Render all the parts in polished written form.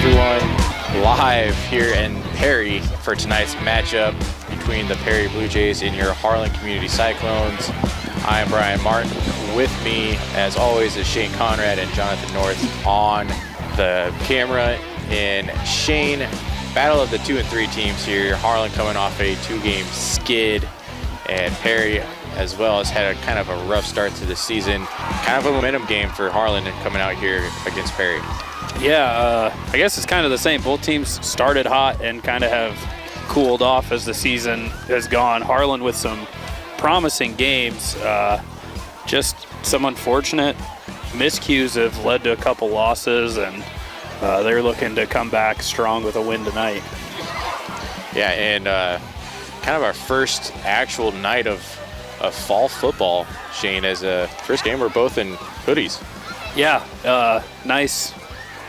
everyone. Live here in Perry for tonight's matchup between the Perry Blue Jays and your Harlan Community Cyclones. I am Brian Martin. With me, as always, is Shane Conrad and Jonathan North on the camera. And Shane, battle of the 2 and 3 teams here. Harlan coming off a 2-game skid, and Perry as well has had a kind of a rough start to the season. Kind of a momentum game for Harlan coming out here against Perry. Yeah, I guess it's kind of the same. Both teams started hot and kind of have cooled off as the season has gone. Harlan with some promising games. Just some unfortunate miscues have led to a couple losses, and they're looking to come back strong with a win tonight. Yeah, and kind of our first actual night of fall football, Shane, as a first game. We're both in hoodies. Yeah, nice,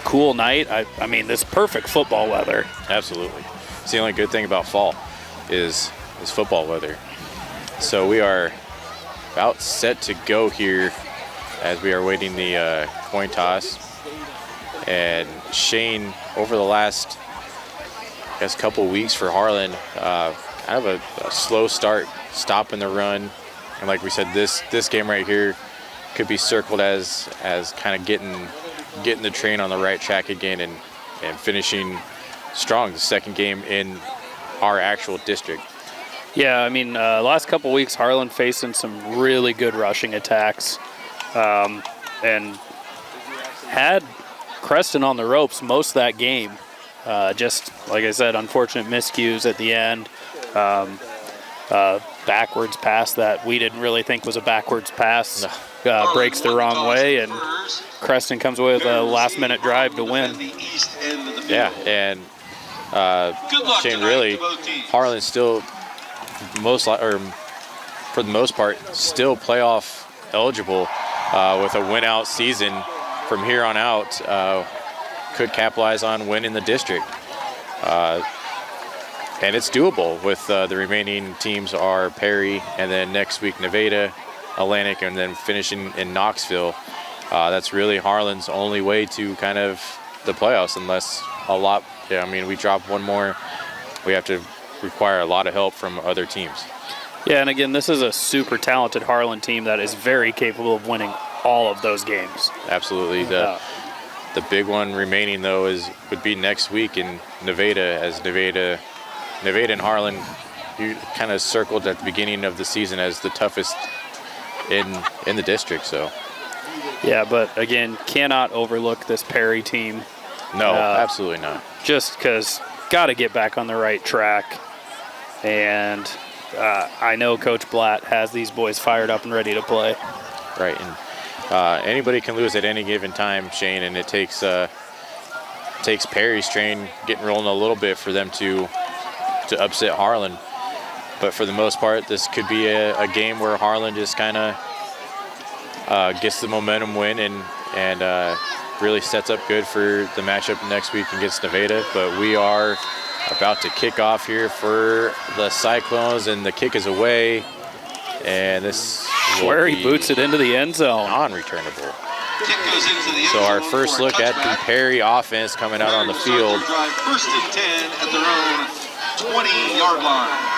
cool night. I mean, this perfect football weather. Absolutely. It's the only good thing about fall is football weather. So we are about set to go here as we are waiting the coin toss. And Shane, over the last, I guess, couple weeks for Harlan, kind of a slow start, stopping the run. And like we said, this game right here could be circled as kind of getting the train on the right track again and finishing strong, the second game in our actual district. Yeah, I mean, last couple weeks, Harlan facing some really good rushing attacks, and had Creston on the ropes most of that game. Just, like I said, unfortunate miscues at the end. Backwards pass that we didn't really think was a backwards pass. Breaks the wrong way, and Creston comes away with a last-minute drive to win. Yeah, and Shane, really, Harlan still for the most part, still playoff eligible with a win-out season from here on out. Could capitalize on winning the district. And it's doable with the remaining teams are Perry, and then next week Nevada, Atlantic, and then finishing in Knoxville. That's really Harlan's only way to kind of the playoffs, unless I mean, we drop one more, we have to require a lot of help from other teams. Yeah, and again, this is a super talented Harlan team that is very capable of winning all of those games. Absolutely. The big one remaining, though, would be next week in Nevada, as Nevada and Harlan, you kind of circled at the beginning of the season as the toughest in the district. So yeah, but again, cannot overlook this Perry team. No, absolutely not. Just because got to get back on the right track, and I know Coach Blatt has these boys fired up and ready to play. Right, and anybody can lose at any given time, Shane, and it takes Perry's train getting rolling a little bit for them to upset Harlan. But for the most part, this could be a game where Harlan just kind of gets the momentum win and really sets up good for the matchup next week against Nevada. But we are about to kick off here for the Cyclones, and the kick is away. And this where he boots it into the end zone. Non-returnable. So our first look at the Perry offense coming out on the field. First and 10 at their own 20-yard line.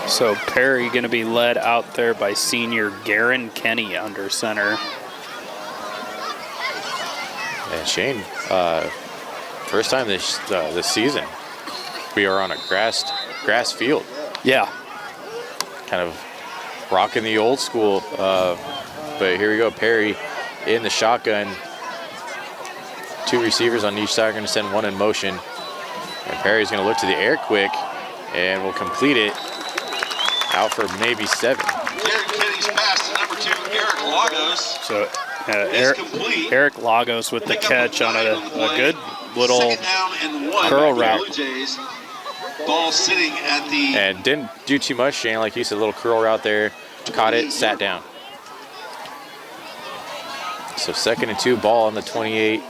So Perry going to be led out there by senior Garen Kenny under center. And Shane, first time this season, we are on a grass field. Yeah. Kind of rocking the old school. But here we go, Perry in the shotgun. 2 receivers on each side are going to send one in motion. And Perry's going to look to the air quick and will complete it. Out for maybe 7. Garen Kenny's pass to number 2, Eric Lagos. So Eric Lagos with the catch on a good little curl route. Ball sitting at the... And didn't do too much, Shane. Like you said, a little curl route there. Caught it, sat down. So 2nd and 2, ball on the 28.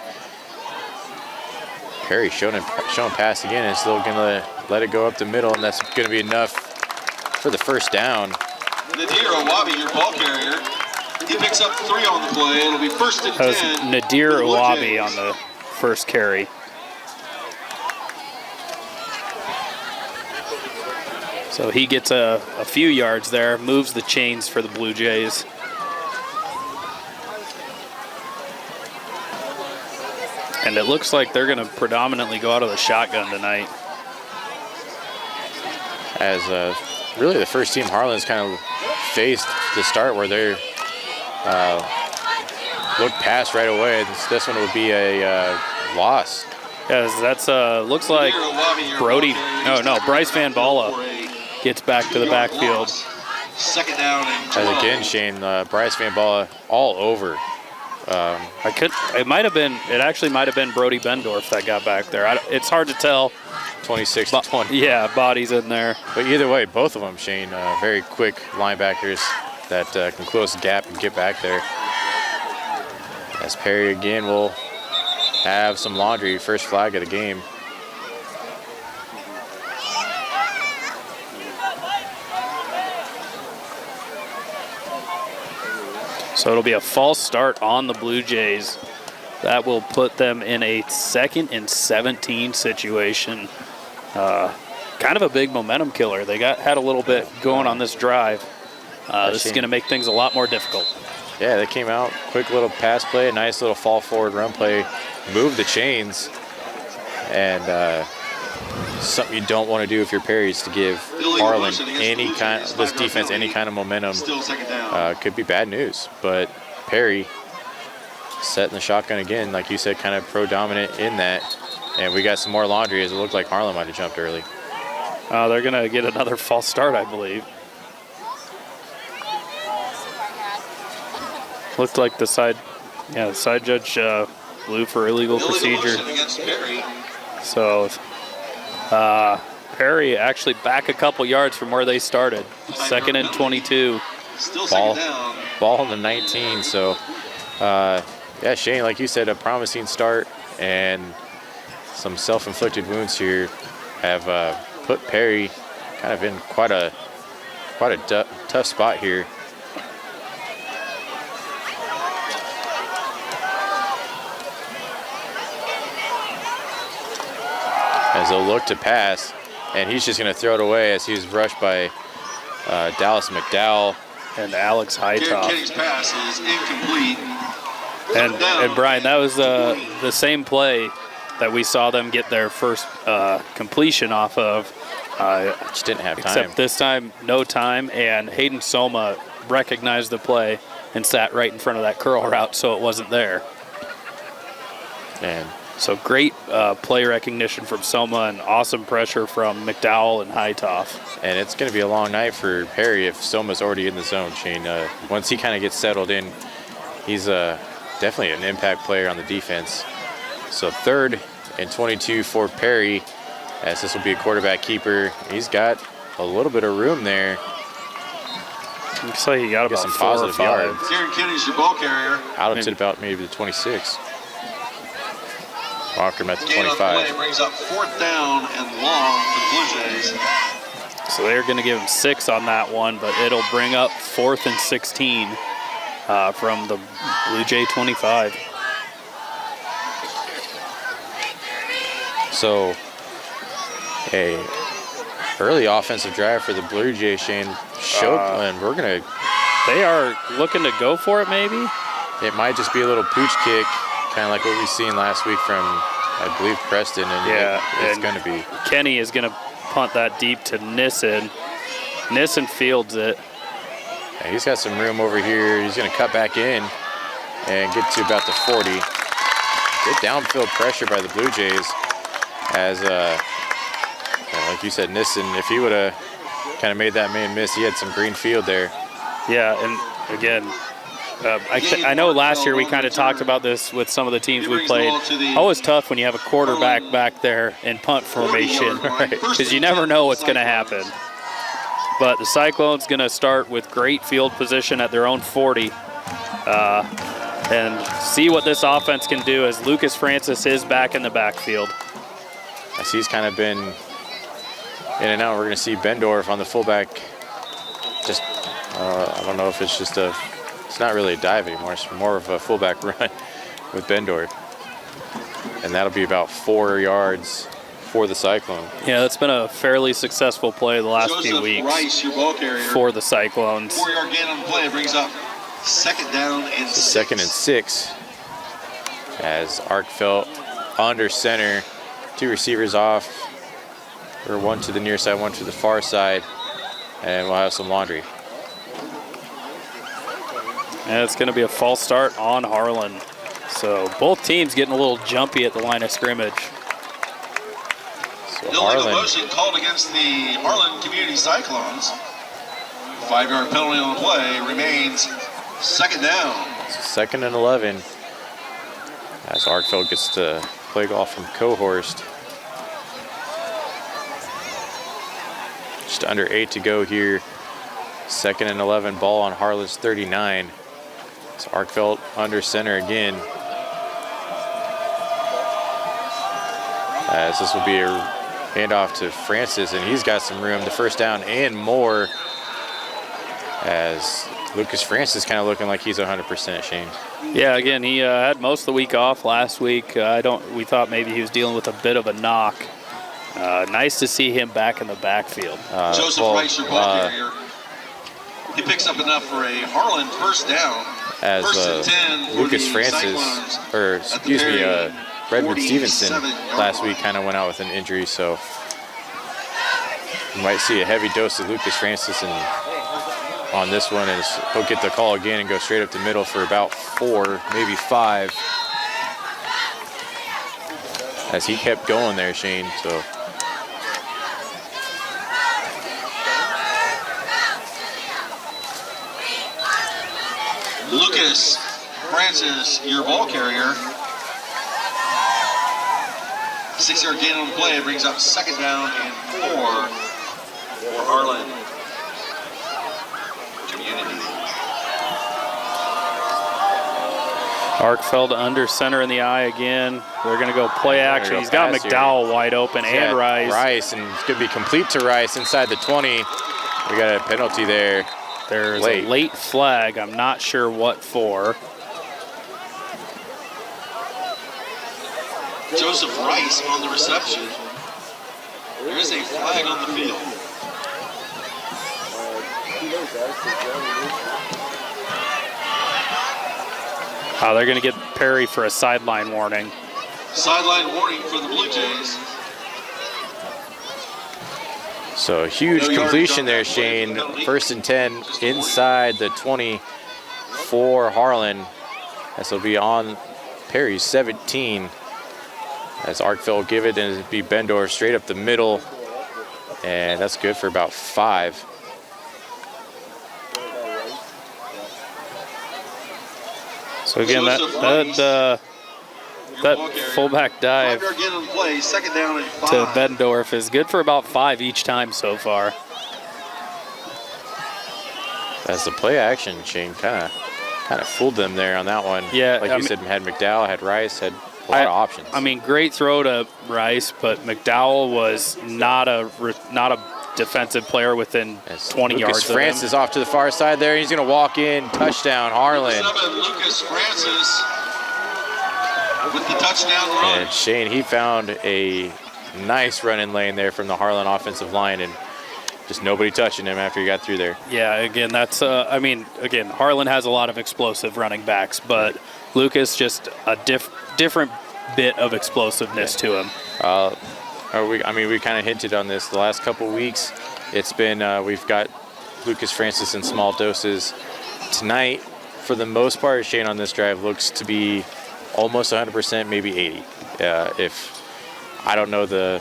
Perry showing pass again, and still going to let it go up the middle, and that's going to be enough for the first down. Nadir Awabi, your ball carrier. He picks up 3 on the play. It'll be first and 10. That was Nadir for the Blue Awabi Jays. on the first carry. So he gets a few yards there, moves the chains for the Blue Jays. And it looks like they're going to predominantly go out of the shotgun tonight. As really the first team Harlan's kind of faced to start, where they're look past right away. This one would be a loss. Yes, that's looks like Brody. No, Bryce Van Balla gets back to the backfield. Second down and 12. As again, Shane, Bryce Van Balla all over. It actually might have been Brody Bendorf that got back there. It's hard to tell. 26 to 20. Yeah, bodies in there. But either way, both of them, Shane, very quick linebackers that can close the gap and get back there. As Perry again will have some laundry, first flag of the game. So it'll be a false start on the Blue Jays. That will put them in a 2nd and 17 situation. Kind of a big momentum killer. They had a little bit going on this drive. This is going to make things a lot more difficult. Yeah, they came out, quick little pass play, a nice little fall forward run play, move the chains, and something you don't want to do if you're Perry is to give Harlan this defense any kind of momentum. Still second down. Could be bad news, but Perry setting the shotgun again, like you said, kind of pro-dominant in that. And we got some more laundry, as it looked like Harlan might have jumped early. They're going to get another false start, I believe. Looked like the side judge blew for illegal procedure. So Perry actually back a couple yards from where they started. 2nd and 22. Still second down. Ball in the 19. So, yeah, Shane, like you said, a promising start, and some self-inflicted wounds here have put Perry kind of in quite a tough spot here. As they'll look to pass, and he's just going to throw it away as he's rushed by Dallas McDowell and Alex Hightoff. Kenny's pass is incomplete. And Brian, that was the same play that we saw them get their first completion off of. Just didn't have time. Except this time, no time, and Hayden Soma recognized the play and sat right in front of that curl route, so it wasn't there. And so great play recognition from Soma and awesome pressure from McDowell and Hightoff. And it's going to be a long night for Perry if Soma's already in the zone, Shane. Once he kind of gets settled in, he's definitely an impact player on the defense. So 3rd and 22 for Perry, as this will be a quarterback keeper. He's got a little bit of room there. Looks like he got about some 4 or positive 5. yards. Darren Kenny's your ball carrier. Out to about maybe the 26. Walker at the Gain on the play 25. brings up 4th down and long for the Blue Jays. So they're going to give him 6 on that one, but it'll bring up 4th and 16 from the Blue Jay 25. So a early offensive drive for the Blue Jays, Shane. And we're going to... They are looking to go for it, maybe? It might just be a little pooch kick, kind of like what we seen last week from, I believe, Preston. And yeah, it's going to be... Kenny is going to punt that deep to Nissen. Nissen fields it. Yeah, he's got some room over here. He's going to cut back in and get to about the 40. Good downfield pressure by the Blue Jays. As, like you said, Nissen, if he would have kind of made that man miss, he had some green field there. Yeah, and again, I know last year we kind of talked about this with some of the teams we played. Always tough when you have a quarterback back there in punt formation, right? Because you never know what's going to happen. But the Cyclone's going to start with great field position at their own 40 and see what this offense can do as Lucas Francis is back in the backfield. As he's kind of been in and out. We're going to see Bendorf on the fullback. Just, I don't know if it's just it's not really a dive anymore. It's more of a fullback run with Bendorf. And that'll be about 4 yards for the Cyclone. Yeah, that's been a fairly successful play the last few weeks Rice, your ball carrier. for the Cyclones. 4-yard gain on the play brings up second down and 6. Second and 6 as Arkfeld under center. 2 receivers off. Or 1 to the near side, 1 to the far side. And we'll have some laundry. And it's going to be a false start on Harlan. So both teams getting a little jumpy at the line of scrimmage. So Illegal Harlan, motion called against the Harlan Community Cyclones. 5-yard penalty on the play remains second down. second and 11. As Arkfeld gets the play call from Cohorst. Just under 8 to go here. Second and 11, ball on Harlan's 39. It's Arkfeld under center again. As this will be a handoff to Francis, and he's got some room, the first down and more. As Lucas Francis kind of looking like he's 100%, Shane. Yeah, again, he had most of the week off last week. We thought maybe he was dealing with a bit of a knock. Nice to see him back in the backfield. Joseph Rice, your ball carrier. He picks up enough for a Harlan first down. As First and 10 for Lucas the Francis, Cyclones or at the excuse me, very Redmond Stevenson 47-yard last week line. kind of went out with an injury, so you might see a heavy dose of Lucas Francis on this one, as he'll get the call again and go straight up the middle for about 4, maybe 5. As he kept going there, Shane, so. Lucas Francis, your ball carrier. 6-yard gain on the play brings up second down and 4 for Harlan Community. Arkfeld under center in the eye again. They're going to go play action. He's got McDowell wide open and Rice. Rice, and it's going to be complete to Rice inside the 20. We got a penalty there. There's a late flag. I'm not sure what for. Joseph Rice on the reception. There is a flag on the field. They're going to get Perry for a sideline warning. Sideline warning for the Blue Jays. So a huge completion there, Shane. First and 10 inside the 20 for Harlan. This will be on Perry's 17. As Arkfeld will give it, and it'll be Bendorf straight up the middle. And that's good for about 5. So again, that fullback dive second down and 5. to Bendorf is good for about 5 each time so far. As the play action, Shane kind of fooled them there on that one. Yeah, like you said, had McDowell, had Rice, had a lot of options. I mean, great throw to Rice, but McDowell was not a defensive player within 20 yards of him. Francis off to the far side there. He's going to walk in. Touchdown, Harlan. Lucas Francis with the touchdown run. And Shane, he found a nice running lane there from the Harlan offensive line, and just nobody touching him after he got through there. Yeah, again, that's, again, Harlan has a lot of explosive running backs, but Lucas just a different bit of explosiveness to him. We kind of hinted on this the last couple weeks. It's been, we've got Lucas Francis in small doses. Tonight, for the most part, Shane on this drive looks to be almost 100%, maybe 80. I don't know the...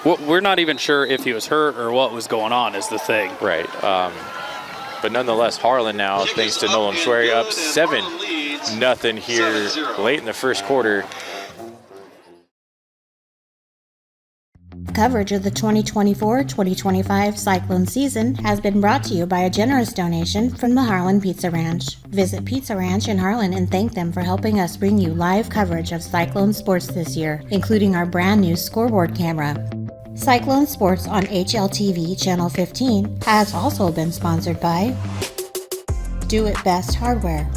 We're not even sure if he was hurt or what was going on is the thing. Right. But nonetheless, Harlan now, thanks to Nolan Schwery, up 7-0 here late in the first quarter. Coverage of the 2024-2025 Cyclone season has been brought to you by a generous donation from the Harlan Pizza Ranch. Visit Pizza Ranch in Harlan and thank them for helping us bring you live coverage of Cyclone sports this year, including our brand new scoreboard camera. Cyclone Sports on HLTV Channel 15 has also been sponsored by Do It Best Hardware,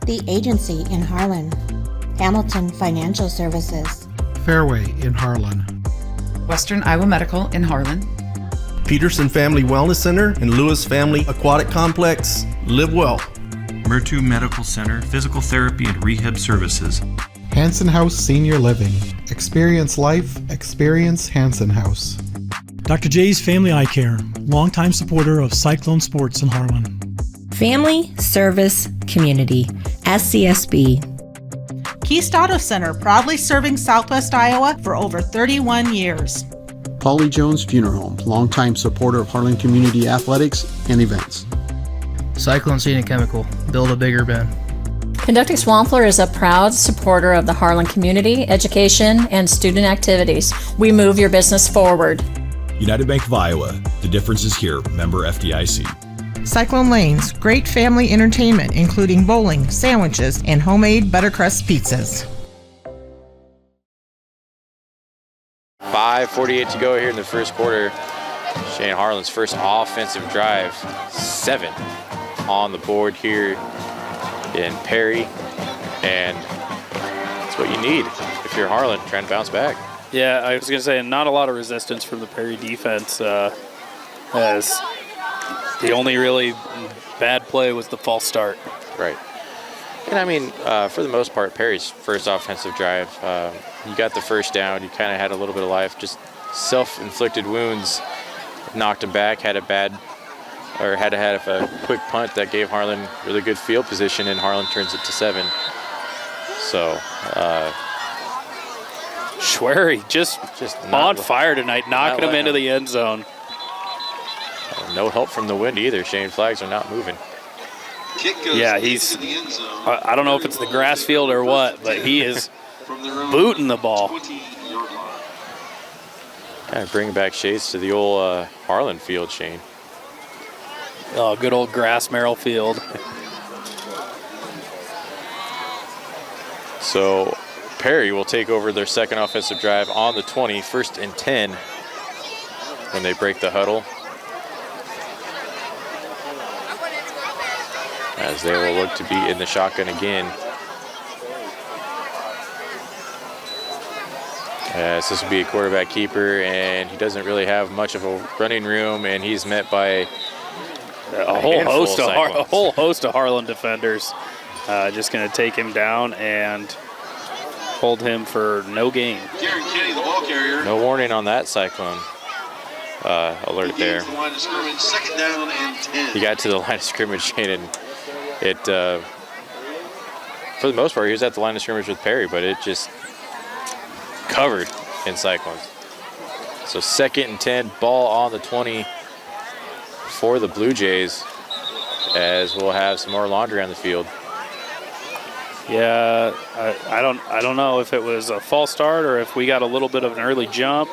The Agency in Harlan, Hamilton Financial Services, Fairway in Harlan, Western Iowa Medical in Harlan, Peterson Family Wellness Center and Lewis Family Aquatic Complex. Live well. Murtu Medical Center, Physical Therapy and Rehab Services. Hanson House Senior Living. Experience life, experience Hanson House. Dr. J's Family Eye Care, longtime supporter of Cyclone Sports in Harlan. Family Service Community, SCSB. Keast Auto Center, proudly serving Southwest Iowa for over 31 years. Polly Jones Funeral Home, longtime supporter of Harlan Community Athletics and events. Cyclone Seed and Chemical, build a bigger bin. Conducting Swampler is a proud supporter of the Harlan community, education, and student activities. We move your business forward. United Bank of Iowa, the difference is here, member FDIC. Cyclone Lanes, great family entertainment, including bowling, sandwiches, and homemade buttercrust pizzas. 5:48 to go here in the first quarter. Shane Harlan's first offensive drive, 7 on the board here in Perry, and that's what you need if you're Harlan trying to bounce back. Yeah, I was going to say not a lot of resistance from the Perry defense, as the only really bad play was the false start. Right. And I mean, for the most part, Perry's first offensive drive, you got the first down, you kind of had a little bit of life, just self-inflicted wounds knocked him back, had to have a quick punt that gave Harlan really good field position, and Harlan turns it to 7. So, Schwery just on fire tonight, knocking him into the end zone. No help from the wind either. Shane, flags are not moving. Yeah, he's, I don't know if it's the grass field or what, but he is booting the ball. Kind of bringing back shades to the old Harlan field, Shane. Oh, good old grass Merrill Field. So Perry will take over their second offensive drive on the 20, 1st and 10 when they break the huddle. As they will look to be in the shotgun again. As this will be a quarterback keeper, and he doesn't really have much of a running room, and he's met by a whole host of Harlan defenders. Just going to take him down and hold him for no gain. Kenny, the ball carrier. No warning on that Cyclone alert there. The line of scrimmage, 2nd down and 10. He got to the line of scrimmage, Shane, and it, for the most part, he was at the line of scrimmage with Perry, but it just covered in Cyclones. So 2nd and 10, ball on the 20 for the Blue Jays, as we'll have some more laundry on the field. Yeah, I don't know if it was a false start or if we got a little bit of an early jump.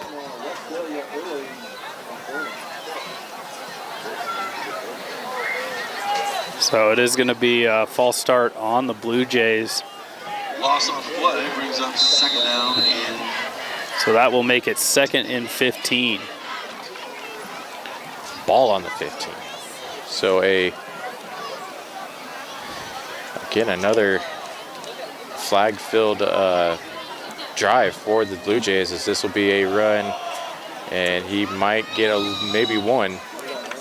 So it is going to be a false start on the Blue Jays. Loss on the play brings up 2nd down and. So that will make it 2nd and 15. Ball on the 15. So again, another flag-filled drive for the Blue Jays, as this will be a run, and he might get maybe one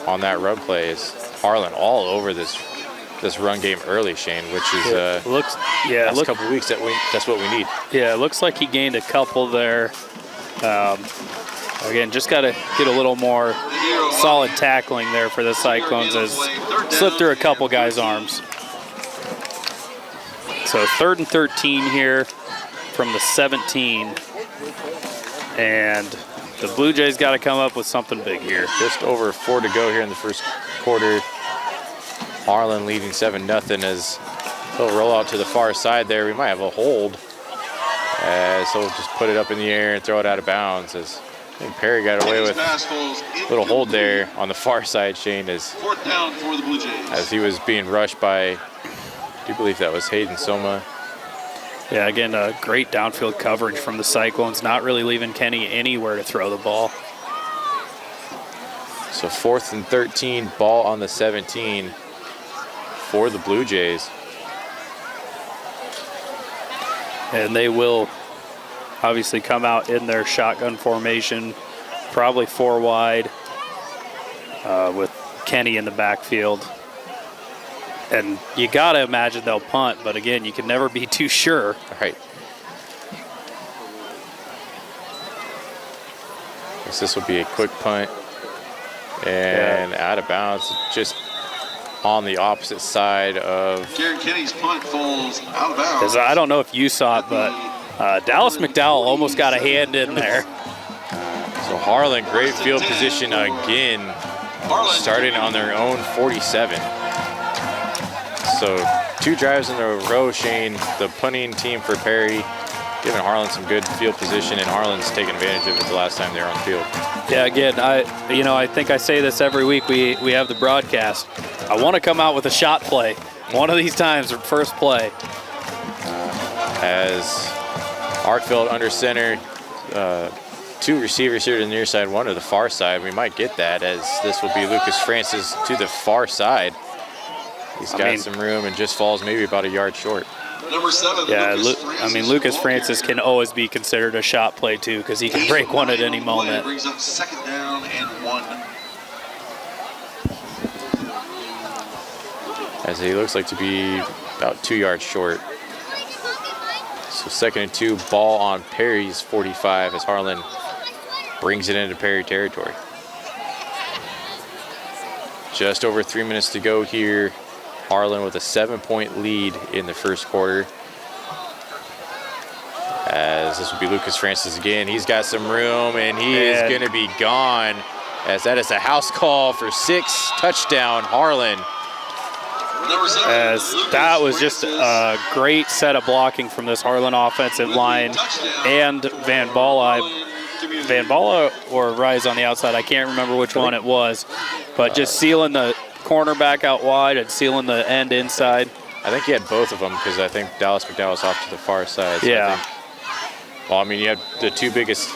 on that run play. Is Harlan all over this run game early, Shane, which is a couple weeks that's what we need. Yeah, it looks like he gained a couple there. Again, just got to get a little more solid tackling there for the Cyclones, as slipped through a couple guys' arms. So 3rd and 13 here from the 17, and the Blue Jays got to come up with something big here. Just over 4 to go here in the first quarter. Harlan leading 7-0 as they'll roll out to the far side there. We might have a hold, so we'll just put it up in the air and throw it out of bounds, as I think Perry got away with a little hold there on the far side, Shane, as 4th down for the Blue Jays. As he was being rushed by, I do believe that was Hayden Soma. Yeah, again, great downfield coverage from the Cyclones, not really leaving Kenny anywhere to throw the ball. So 4th and 13, ball on the 17 for the Blue Jays. And they will obviously come out in their shotgun formation, probably 4 wide, with Kenny in the backfield. And you got to imagine they'll punt, but again, you can never be too sure. Right. Guess this will be a quick punt. And out of bounds, just on the opposite side of... Garrett Kenny's punt falls out of bounds. I don't know if you saw it, but Dallas McDowell almost got a hand in there. So Harlan, great field position again, starting on their own 47. So 2 drives in a row, Shane, the punting team for Perry, giving Harlan some good field position, and Harlan's taking advantage of it the last time they were on the field. Yeah, again, I think I say this every week we have the broadcast. I want to come out with a shot play. One of these times, first play. As Arkfeld under center, 2 receivers here to the near side, 1 to the far side. We might get that, as this will be Lucas Francis to the far side. He's got some room and just falls maybe about a yard short. Number 7. Yeah, Lucas Francis can always be considered a shot play too, because he can break one at any moment. Brings up 2nd down and 1. As he looks like to be about 2 yards short. So 2nd and 2, ball on Perry's 45 as Harlan brings it into Perry territory. Just over 3 minutes to go here. Harlan with a 7-point lead in the first quarter. As this will be Lucas Francis again. He's got some room, and he is going to be gone, as that is a house call for 6, touchdown Harlan. As that was just a great set of blocking from this Harlan offensive line, and Van Balla or Rise on the outside, I can't remember which one it was, but just sealing the cornerback out wide and sealing the end inside. I think he had both of them, because I think Dallas McDowell was off to the far side. So yeah. You had the 2 biggest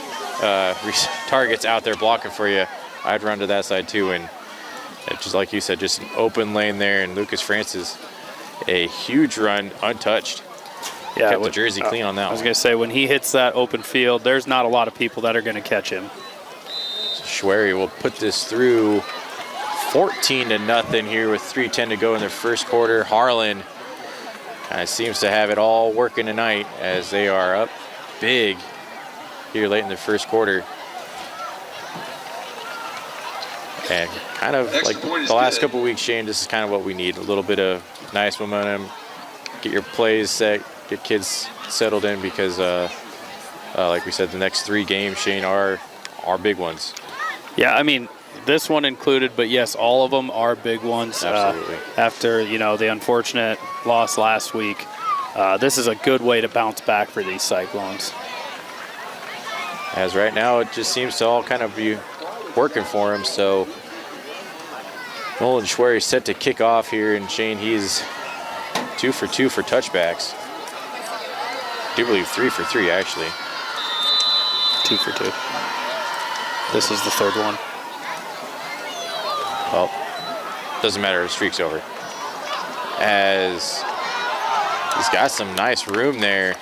targets out there blocking for you. I'd run to that side too, and just like you said, just an open lane there, and Lucas Francis, a huge run, untouched. Yeah, kept the jersey clean on that one. I was going to say, when he hits that open field, there's not a lot of people that are going to catch him. So Schwery will put this through 14-0 here with 3:10 to go in their first quarter. Harlan kind of seems to have it all working tonight, as they are up big here late in the first quarter. And kind of like the last couple weeks, Shane, this is kind of what we need. A little bit of nice momentum, get your plays set, get kids settled in, because like we said, the next 3 games, Shane, are big ones. Yeah, I mean, this one included, but yes, all of them are big ones. Absolutely. After, the unfortunate loss last week, this is a good way to bounce back for these Cyclones. As right now, it just seems to all kind of be working for him. So Nolan Schwery set to kick off here, and Shane, he's 2 for 2 for touchbacks. I do believe 3 for 3 actually. 2 for 2. This is the 3rd one. Well, doesn't matter, the streak's over. As he's got some nice room there.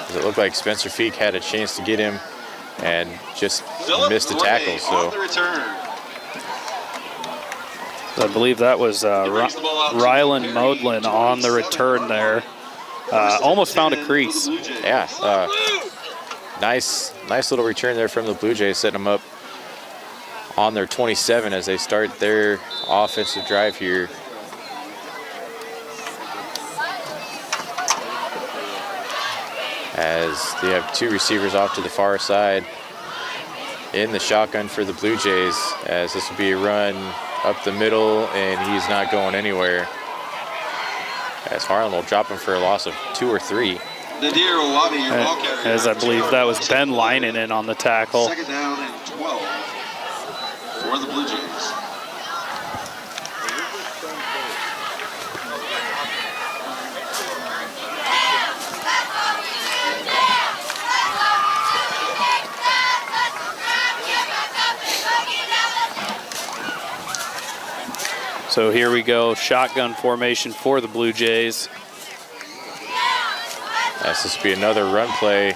Does it look like Spencer Feek had a chance to get him and just missed the tackle? So I believe that was Rylan Modlin on the return there. Almost found a crease. Yeah, nice little return there from the Blue Jays, setting them up on their 27 as they start their offensive drive here. As they have 2 receivers off to the far side in the shotgun for the Blue Jays, as this will be a run up the middle, and he's not going anywhere. As Harlan will drop him for a loss of 2 or 3. As I believe that was Ben Leinen in on the tackle. 2nd down and 12 for the Blue Jays. So here we go, shotgun formation for the Blue Jays. This will be another run play,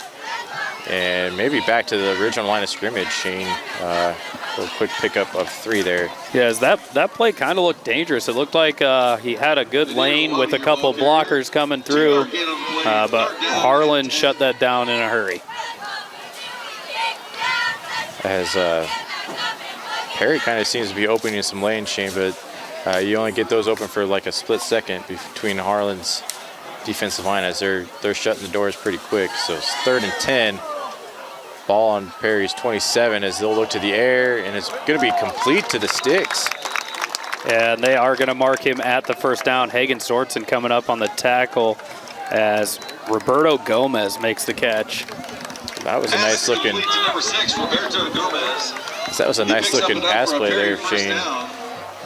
and maybe back to the original line of scrimmage, Shane. A little quick pickup of 3 there. Yeah, that play kind of looked dangerous. It looked like he had a good lane with a couple blockers coming through, but Harlan shut that down in a hurry. As Perry kind of seems to be opening some lanes, Shane, but you only get those open for like a split second between Harlan's defensive line, as they're shutting the doors pretty quick. So it's 3rd and 10. Ball on Perry's 27 as they'll look to the air, and it's going to be complete to the sticks. And they are going to mark him at the first down. Hagen Sorensen coming up on the tackle as Roberto Gomez makes the catch. That was a nice looking. Number 6, Roberto Gomez. That was a nice looking pass play there, Shane.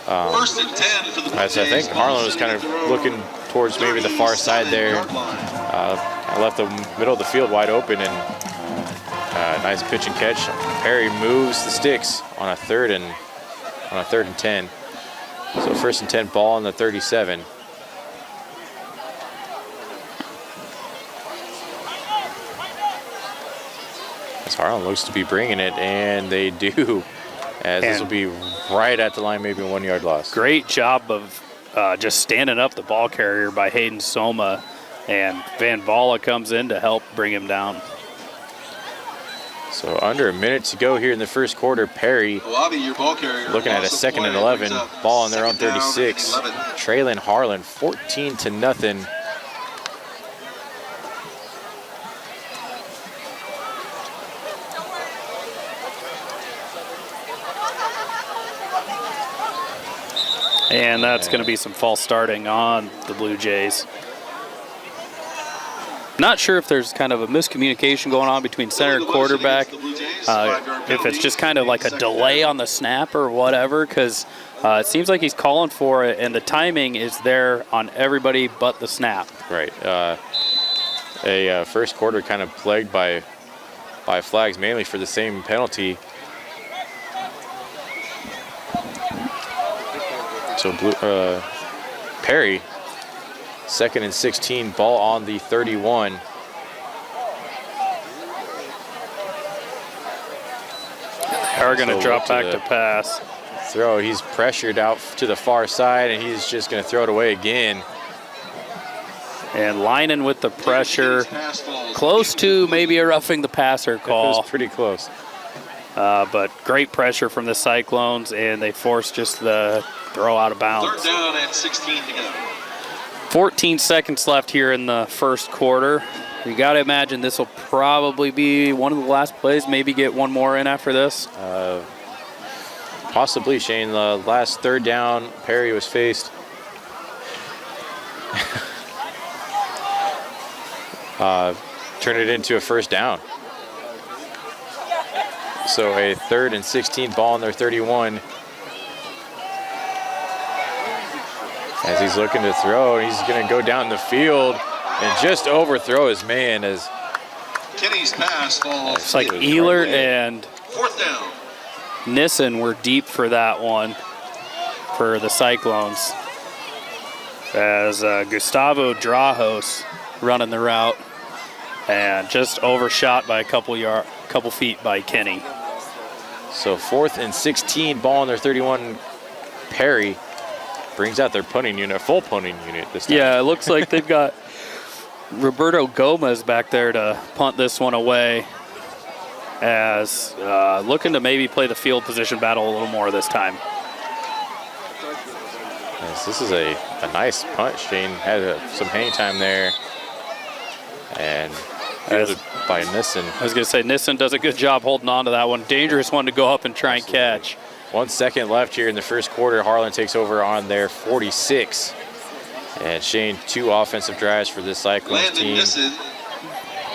1st and 10 for the Blue Jays. I think Harlan was kind of looking towards maybe the far side there. I left the middle of the field wide open, and nice pitch and catch. Perry moves the sticks on a 3rd and 10. So 1st and 10, ball on the 37. As Harlan looks to be bringing it, and they do. As this will be right at the line, maybe a 1-yard loss. Great job of just standing up the ball carrier by Hayden Soma, and Van Balla comes in to help bring him down. So under a minute to go here in the first quarter. Perry your ball carrier looking at a 2nd and 11, ball on their own 36, trailing Harlan 14-0. And that's going to be some false starting on the Blue Jays. Not sure if there's kind of a miscommunication going on between center and quarterback, if it's just kind of like a delay on the snap or whatever, because it seems like he's calling for it, and the timing is there on everybody but the snap. Right. A first quarter kind of plagued by flags, mainly for the same penalty. So Perry, 2nd and 16, ball on the 31. They're going to drop back to pass. Throw. He's pressured out to the far side, and he's just going to throw it away again. And Linen with the pressure, close to maybe a roughing the passer call. It was pretty close. But great pressure from the Cyclones, and they forced just the throw out of bounds. 3rd down and 16 to go. 14 seconds left here in the first quarter. You got to imagine this will probably be one of the last plays, maybe get one more in after this. Possibly, Shane. The last 3rd down, Perry was faced. Turn it into a 1st down. So a 3rd and 16, ball on their 31. As he's looking to throw, he's going to go down the field and just overthrow his man. As Kenny's pass falls. It's like Ehler and 4th down. Nissen were deep for that one for the Cyclones. As Gustavo Drajos running the route and just overshot by a couple feet by Kenny. So 4th and 16, ball on their 31. Perry brings out their punting unit, full punting unit this time. Yeah, it looks like they've got Roberto Gomez back there to punt this one away, as looking to maybe play the field position battle a little more this time. Yes, this is a nice punt. Shane had some hang time there. And fielded by Nissen. I was going to say, Nissen does a good job holding on to that one. Dangerous one to go up and try and catch. 1 second left here in the first quarter. Harlan takes over on their 46. And Shane, 2 offensive drives for this Cyclones team. Nissen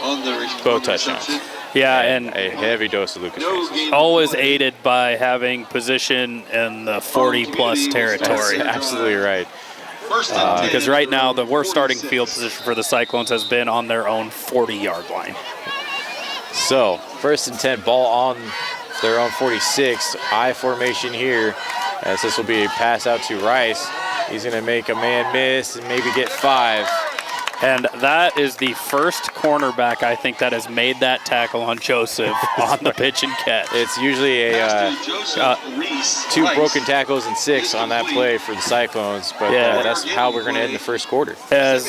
on the both touchdowns. Yeah, and a heavy dose of Lucas Faces. Always aided by having position in the 40-plus territory. That's absolutely right. Because right now, the worst starting field position for the Cyclones has been on their own 40-yard line. So, 1st and 10, ball on their own 46. I formation here. as this will be a pass out to Rice. He's going to make a man miss and maybe get 5. And that is the first cornerback, I think, that has made that tackle on Joseph on the pitch and catch. It's usually a 2 broken tackles and 6 on that play for the Cyclones, but that's how we're going to end the first quarter. As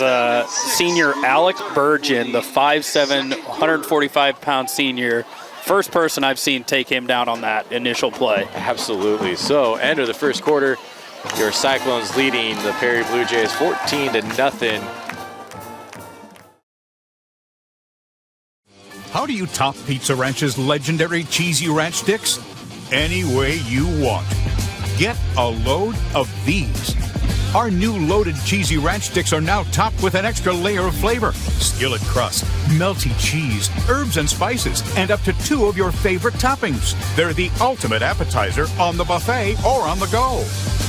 senior Alec Burgeon, the 5'7", 145-pound senior, first person I've seen take him down on that initial play. Absolutely. So, end of the first quarter, your Cyclones leading the Perry Blue Jays 14-0. How do you top Pizza Ranch's legendary cheesy ranch sticks? Any way you want. Get a load of these. Our new loaded cheesy ranch sticks are now topped with an extra layer of flavor. Skillet crust, melty cheese, herbs and spices, and up to 2 of your favorite toppings. They're the ultimate appetizer on the buffet or on the go.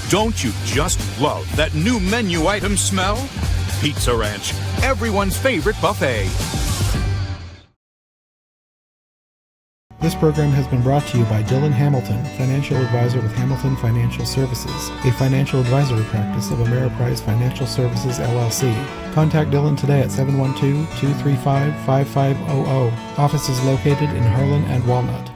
Don't you just love that new menu item smell? Pizza Ranch, everyone's favorite buffet. This program has been brought to you by Dylan Hamilton, financial advisor with Hamilton Financial Services, a financial advisory practice of Ameriprise Financial Services, LLC. Contact Dylan today at 712-235-5500. Office is located in Harlan and Walnut.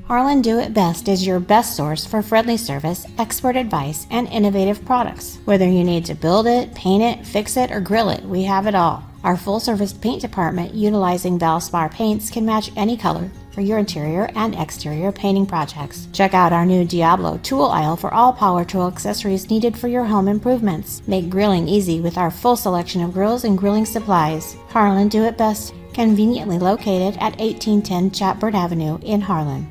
Harlan Do It Best is your best source for friendly service, expert advice, and innovative products. Whether you need to build it, paint it, fix it, or grill it, we have it all. Our full-service paint department, utilizing Valspar paints, can match any color for your interior and exterior painting projects. Check out our new Diablo tool aisle for all power tool accessories needed for your home improvements. Make grilling easy with our full selection of grills and grilling supplies. Harlan Do It Best, conveniently located at 1810 Chatbird Avenue in Harlan.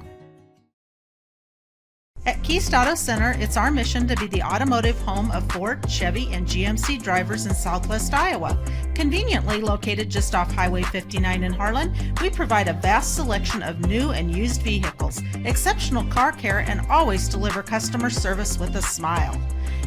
At Keist Auto Center, it's our mission to be the automotive home of Ford, Chevy, and GMC drivers in Southwest Iowa. Conveniently located just off Highway 59 in Harlan, we provide a vast selection of new and used vehicles, exceptional car care, and always deliver customer service with a smile.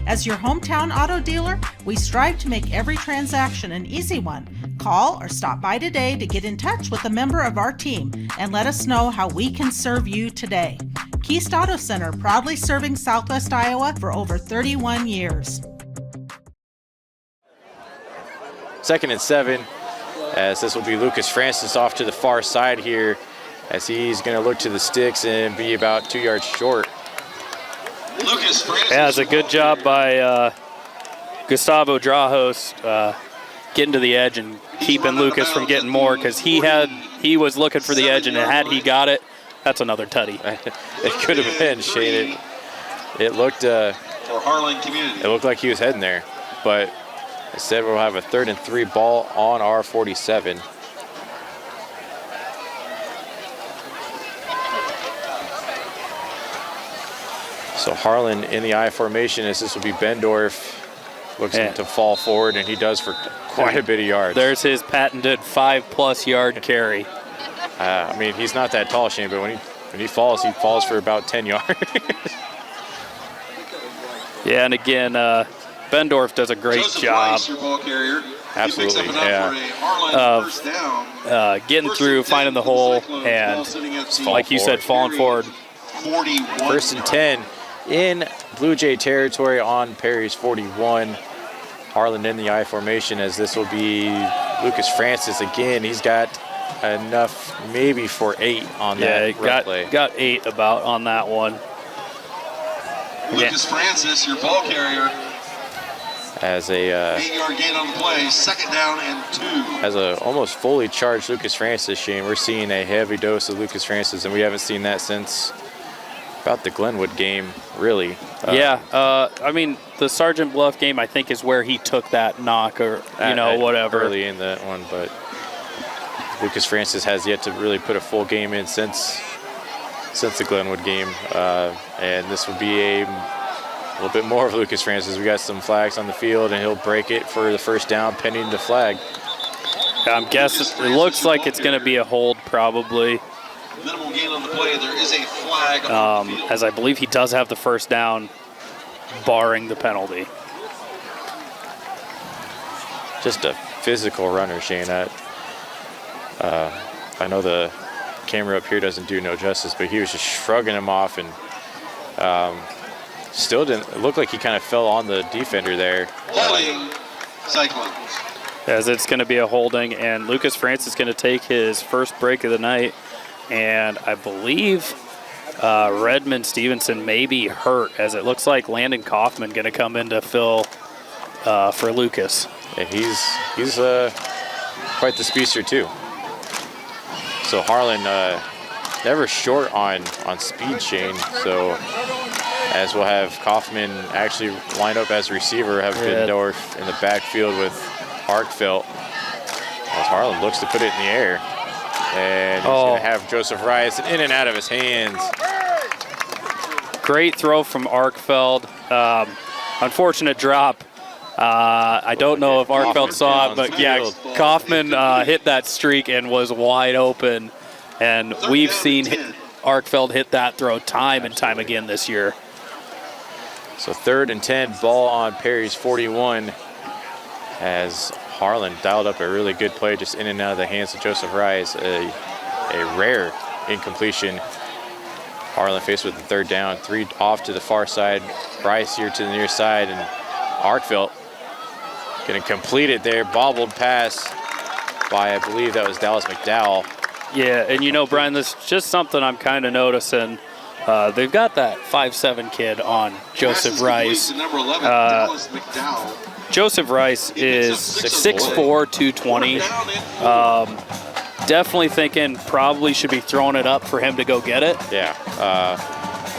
As your hometown auto dealer, we strive to make every transaction an easy one. Call or stop by today to get in touch with a member of our team and let us know how we can serve you today. Keist Auto Center, proudly serving Southwest Iowa for over 31 years. 2nd and 7, as this will be Lucas Francis off to the far side here, as he's going to look to the sticks and be about 2 yards short. Lucas Francis. Yeah, it's a good job by Gustavo Drajos getting to the edge and keeping Lucas from getting more, because he was looking for the edge, and had he got it, that's another tutty. It could have been, Shane. It looked for Harlan Community. It looked like he was heading there, but instead we'll have a 3rd and 3 ball on our 47. So Harlan in the I formation, as this will be Bendorf, looks to fall forward, and he does for quite a bit of yards. There's his patented 5+ yard carry. I mean, he's not that tall, Shane, but when he falls for about 10 yards. Yeah, and again, Bendorf does a great job. Rice, your ball carrier. Absolutely, of getting through, finding the hole, and like you said, falling forward. 1st and 10 in Blue Jay territory on Perry's 41. Harlan in the I formation, as this will be Lucas Francis again. He's got enough maybe for 8 on that play. Got 8 about on that one. Lucas Francis, your ball carrier. As a 8-yard gain on the play, 2nd down and 2. As a almost fully charged Lucas Francis, Shane, we're seeing a heavy dose of Lucas Francis, and we haven't seen that since about the Glenwood game, really. I mean, the Sergeant Bluff game, I think, is where he took that knock, or whatever. Early in that one, but Lucas Francis has yet to really put a full game in since the Glenwood game, and this will be a little bit more of Lucas Francis. We got some flags on the field, and he'll break it for the 1st down, pending the flag. I'm guessing it looks like it's going to be a hold, probably. Minimal gain on the play. There is a flag on the field. As I believe he does have the 1st down, barring the penalty. Just a physical runner, Shane. I know the camera up here doesn't do no justice, but he was just shrugging him off and Still didn't look like he kind of fell on the defender there. Holding Cyclone. As it's going to be a holding, and Lucas Francis is going to take his first break of the night. And I believe Redmond Stevenson may be hurt, as it looks like Landon Kaufman going to come in to fill for Lucas. And he's quite the speedster too. So Harlan never short on speed, Shane. So as we'll have Kaufman actually lined up as a receiver, have Biddendorf in the backfield with Arkfeld. As Harlan looks to put it in the air. And he's going to have Joseph Rice in and out of his hands. Great throw from Arkfeld. Unfortunate drop. I don't know if Arkfeld saw it, but yeah, Kaufman hit that streak and was wide open. And we've seen Arkfeld hit that throw time and time again this year. So 3rd and 10, ball on Perry's 41, as Harlan dialed up a really good play just in and out of the hands of Joseph Rice. A rare incompletion. Harlan faced with the 3rd down, 3 off to the far side. Rice here to the near side, and Arkfeld going to complete it there. Bobbled pass by, I believe that was Dallas McDowell. Yeah, and you know, Brian, this is just something I'm kind of noticing. They've got that 5'7" kid on Joseph Rice. Joseph Rice is 6'4", 220. Definitely thinking probably should be throwing it up for him to go get it. Yeah.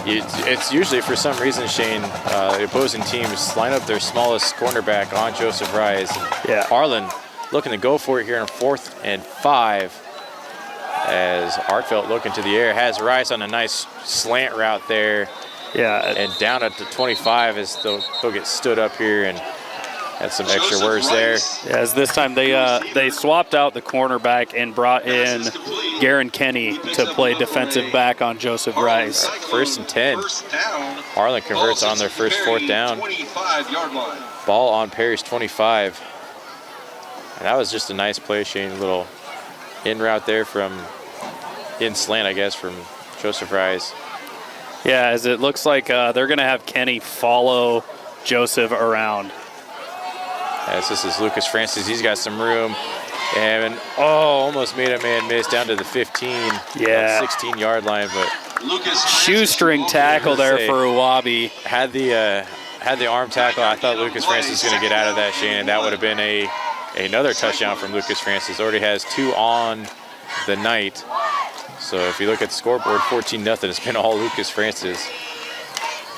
It's usually, for some reason, Shane, the opposing teams line up their smallest cornerback on Joseph Rice. Yeah. Harlan looking to go for it here on 4th and 5. As Arkfeld looking to the air, has Rice on a nice slant route there. Yeah. And down at the 25 as they'll get stood up here and had some extra words there. Yeah, as this time they swapped out the cornerback and brought in Garen Kenny to play defensive back on Joseph Rice. 1st and 10. Harlan converts on their first 4th down. Ball on Perry's 25. And that was just a nice play, Shane. A little in route there from in slant, I guess, from Joseph Rice. Yeah, as it looks like they're going to have Kenny follow Joseph around. As this is Lucas Francis, he's got some room. And almost made a man miss down to the 15, 16-yard line, but shoestring tackle there for Uwabi. Had the arm tackle. I thought Lucas Francis was going to get out of that, Shane, and that would have been another touchdown from Lucas Francis. Already has 2 on the night. So if you look at the scoreboard, 14-0, it's been all Lucas Francis.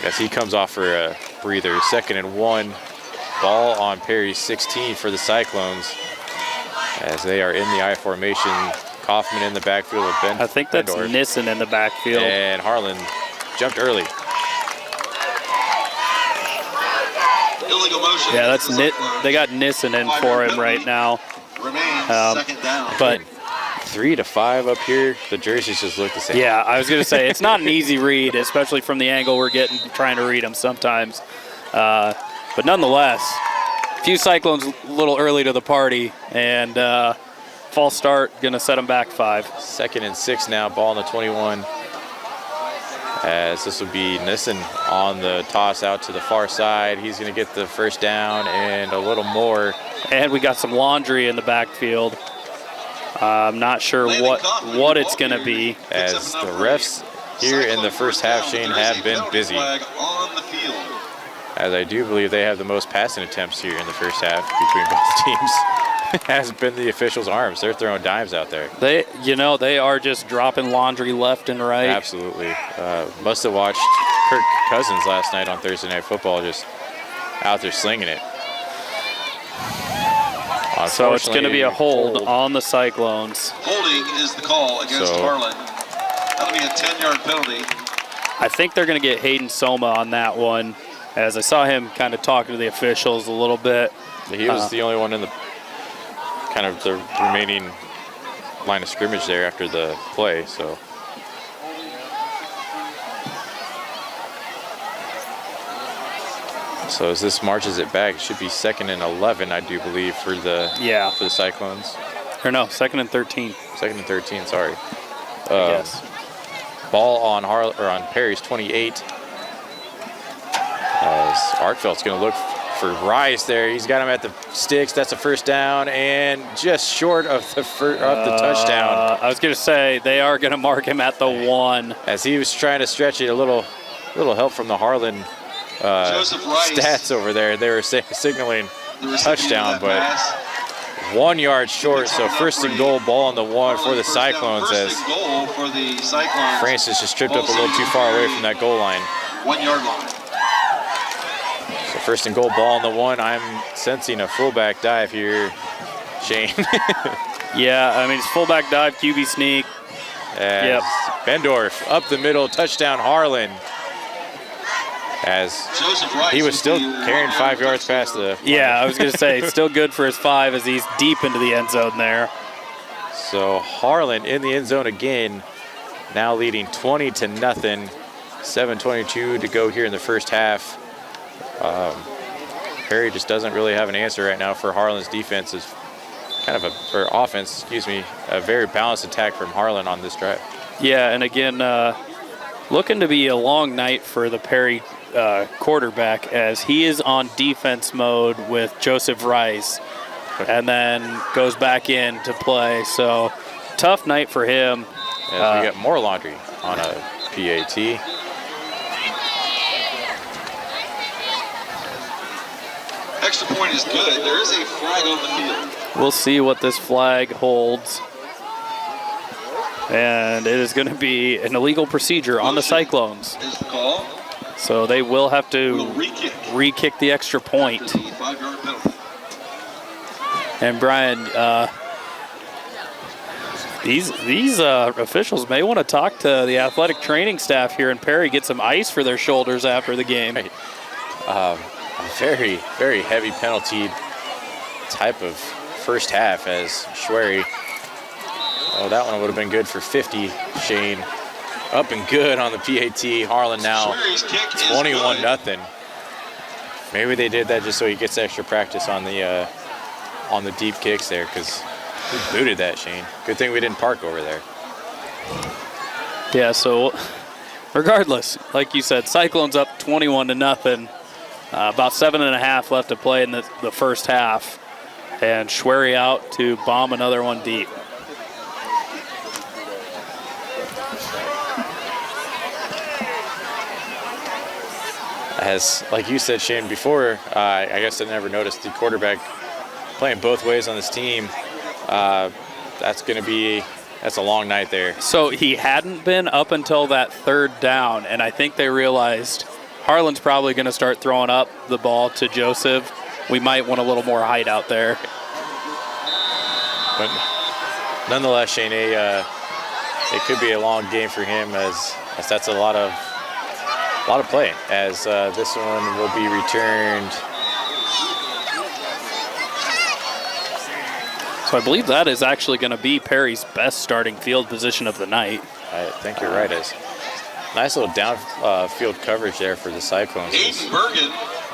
As he comes off for a breather. 2nd and 1. Ball on Perry's 16 for the Cyclones. As they are in the I formation. Kaufman in the backfield with Ben. I think that's Bendorf. Nissen in the backfield. And Harlan jumped early. Yeah, that's they got Nissen in for him right now. But 3 to 5 up here. The jerseys just look the same. Yeah, I was going to say, it's not an easy read, especially from the angle we're getting, trying to read them sometimes. But nonetheless, a few Cyclones a little early to the party, and false start, going to set them back 5. 2nd and 6 now, ball on the 21. As this will be Nissen on the toss out to the far side. He's going to get the 1st down and a little more. And we got some laundry in the backfield. I'm not sure what it's going to be. As the refs here in the first half, Shane, have been busy. As I do believe they have the most passing attempts here in the first half between both teams. Has been the officials' arms. They're throwing dimes out there. They are just dropping laundry left and right. Absolutely. Must have watched Kirk Cousins last night on Thursday Night Football, just out there slinging it. So it's going to be a hold on the Cyclones. Holding is the call against Harlan. That'll be a 10-yard penalty. I think they're going to get Hayden Soma on that one, as I saw him kind of talking to the officials a little bit. He was the only one in the kind of the remaining line of scrimmage there after the play, so. So as this marches it back, it should be 2nd and 11, I do believe, for the Cyclones. Or no, 2nd and 13. 2nd and 13, sorry. Yes. Ball on Perry's 28. as Arkfeld's going to look for Rice there. He's got him at the sticks. That's a first down and just short of the touchdown. I was going to say they are going to mark him at the 1. As he was trying to stretch it, a little help from the Harlan stats over there. They were signaling touchdown, but 1 yard short. So first and goal, ball on the 1 for the Cyclones as Francis just tripped up a little too far away from that goal line. 1 yard line. So first and goal, ball on the 1. I'm sensing a fullback dive here, Shane. Yeah, I mean, it's fullback dive, QB sneak. Yep. Bendorf up the middle, touchdown Harlan. As he was still carrying 5 yards past the... Yeah, I was going to say, still good for his 5 as he's deep into the end zone there. So Harlan in the end zone again, now leading 20-0. 7:22 to go here in the first half. Perry just doesn't really have an answer right now for Harlan's defense. Is kind of or offense, excuse me, a very balanced attack from Harlan on this drive. Yeah, and again, looking to be a long night for the Perry quarterback as he is on defense mode with Joseph Rice and then goes back in to play. So tough night for him. As we got more laundry on a PAT. Extra point is good. There is a flag on the field. We'll see what this flag holds. And it is going to be an illegal procedure on the Cyclones. Is the call. So they will have to re-kick the extra point. The 5-yard penalty. And Brian, these officials may want to talk to the athletic training staff here in Perry, get some ice for their shoulders after the game. Right. Very, very heavy penalty type of first half as Schwery. Oh, that one would have been good for 50. Shane up and good on the PAT. Harlan now 21-0. Maybe they did that just so he gets extra practice on the deep kicks there, because we booted that, Shane. Good thing we didn't park over there. Yeah, so regardless, like you said, Cyclones up 21-0. About 7.5 left to play in the first half. And Schwery out to bomb another one deep. As, like you said, Shane, before, I guess I never noticed the quarterback playing both ways on this team. That's a long night there. So he hadn't been up until that third down, and I think they realized Harlan's probably going to start throwing up the ball to Joseph. We might want a little more height out there. But nonetheless, Shane, it could be a long game for him as that's a lot of play, as this one will be returned. So I believe that is actually going to be Perry's best starting field position of the night. I think you're right, as nice little downfield coverage there for the Cyclones. Aiden Bergen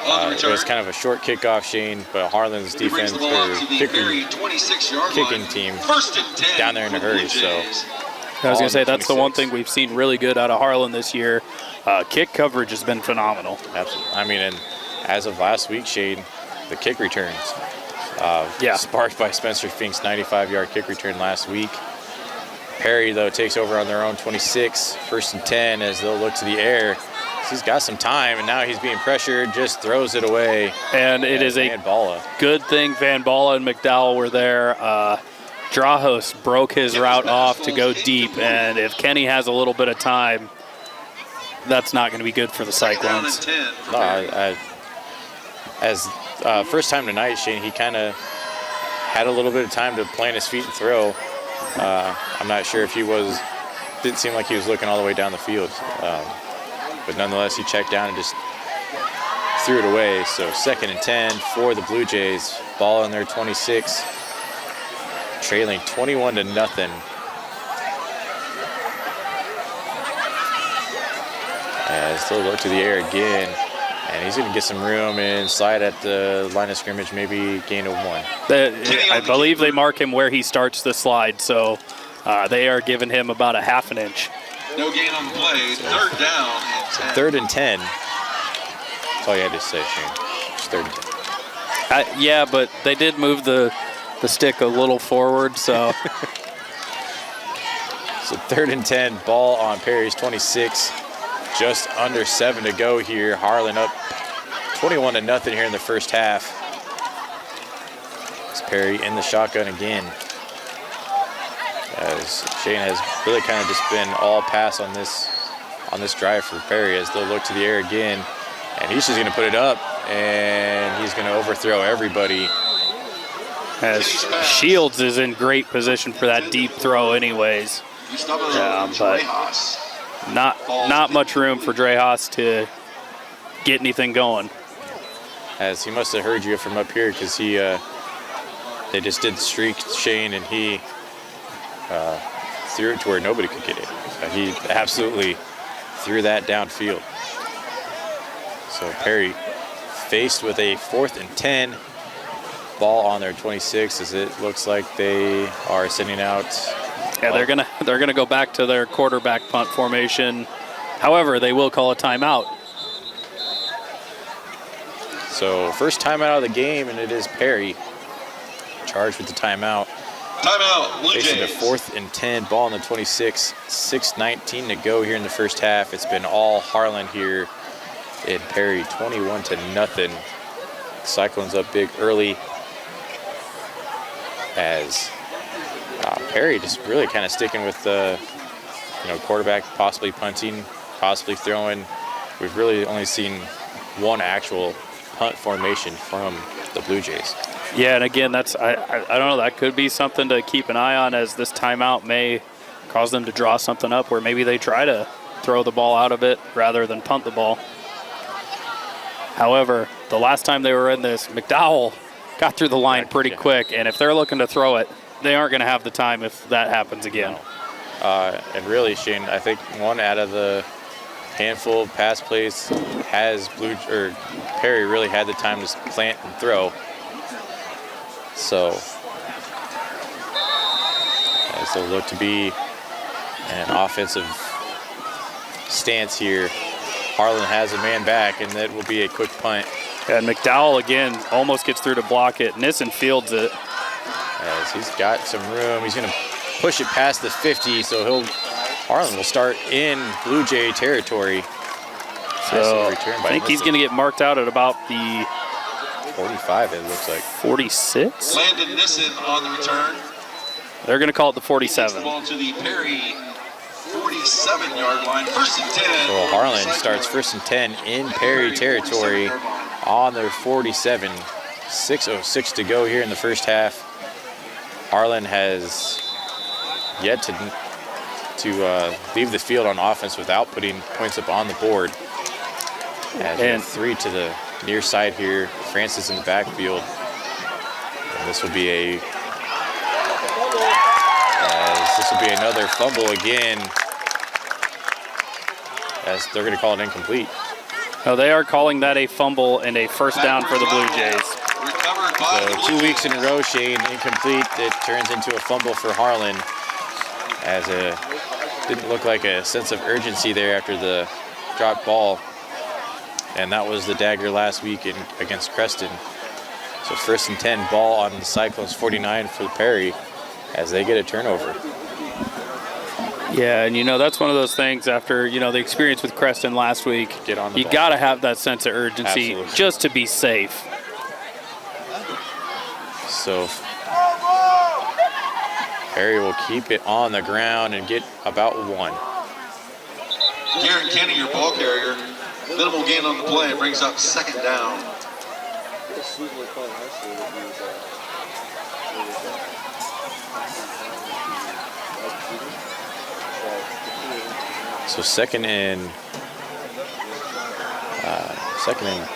on the return. It was kind of a short kickoff, Shane, but Harlan's defense, kicking team, down there in a hurry. So I was going to say, that's the one thing we've seen really good out of Harlan this year. Kick coverage has been phenomenal. Absolutely. I mean, and as of last week, Shane, the kick returns. Sparked by Spencer Fink's 95-yard kick return last week. Perry, though, takes over on their own 26, 1st and 10, as they'll look to the air. He's got some time, and now he's being pressured, just throws it away. And it is a good thing Van Balla and McDowell were there. Drahos broke his route off to go deep, and if Kenny has a little bit of time, that's not going to be good for the Cyclones. First time tonight, Shane, he kind of had a little bit of time to plant his feet and throw. I'm not sure if didn't seem like he was looking all the way down the field. But nonetheless, he checked down and just threw it away. So 2nd and 10 for the Blue Jays. Ball in their 26, trailing 21-0. As they'll look to the air again. And he's going to get some room and slide at the line of scrimmage, maybe gain of 1. I believe they mark him where he starts the slide, so they are giving him about a half an inch. No gain on the play. 3rd down. 3rd and 10. That's all you had to say, Shane. It's 3rd and 10. Yeah, but they did move the stick a little forward, so. So 3rd and 10, ball on Perry's 26. Just under 7 to go here. Harlan up 21-0 here in the first half. It's Perry in the shotgun again. As Shane has really kind of just been all pass on this drive for Perry, as they'll look to the air again, and he's just going to put it up, and he's going to overthrow everybody. As Shields is in great position for that deep throw anyways. But not much room for Dre Haas to get anything going. As he must have heard you from up here, because they just did the streak, Shane, and he threw it to where nobody could get it. He absolutely threw that downfield. So Perry faced with a 4th and 10, ball on their 26, as it looks like they are sending out. Yeah, they're gonna go back to their quarterback punt formation. However, they will call a timeout. So first timeout of the game, and it is Perry charged with the timeout. Timeout, Blue Facing Jays. a 4th and 10, ball on the 26, 6:19 to go here in the first half. It's been all Harlan here in Perry, 21-0. Cyclones up big early, as Perry just really kind of sticking with the quarterback, possibly punting, possibly throwing. We've really only seen one actual punt formation from the Blue Jays. Yeah, and again, I don't know, that could be something to keep an eye on, as this timeout may cause them to draw something up where maybe they try to throw the ball out of it rather than punt the ball. However, the last time they were in this, McDowell got through the line pretty quick, and if they're looking to throw it, they aren't going to have the time if that happens again. No. And really, Shane, I think one out of the handful of pass plays has Perry really had the time to plant and throw. So, as they'll look to be an offensive stance here, Harlan has a man back, and that will be a quick punt. And McDowell, again, almost gets through to block it. Nissen fields it. As he's got some room. He's going to push it past the 50, so Harlan will start in Blue Jay territory. So I think he's going to get marked out at about the 45, it looks like. 46? Landon Nissen on the return. They're going to call it the 47. The ball to the Perry 47-yard line. 1st and 10. So Harlan starts 1st and 10 in Perry territory on their 47. 6:06 to go here in the first half. Harlan has yet to leave the field on offense without putting points up on the board. And 3 to the near side here. Francis in the backfield. And this will be another fumble again, as they're going to call it incomplete. No, they are calling that a fumble and a first down for the Blue Jays. So 2 weeks in a row, Shane, incomplete. It turns into a fumble for Harlan, as it didn't look like a sense of urgency there after the dropped ball. And that was the dagger last week against Creston. So 1st and 10, ball on the Cyclones 49 for Perry, as they get a turnover. Yeah, and that's one of those things after, the experience with Creston last week. Get on the you ball. got to have that sense of urgency. Absolutely. Just to be safe. So Perry will keep it on the ground and get about 1. Garrett Kenny, your ball carrier. Minimal gain on the play. It brings up 2nd down. So second and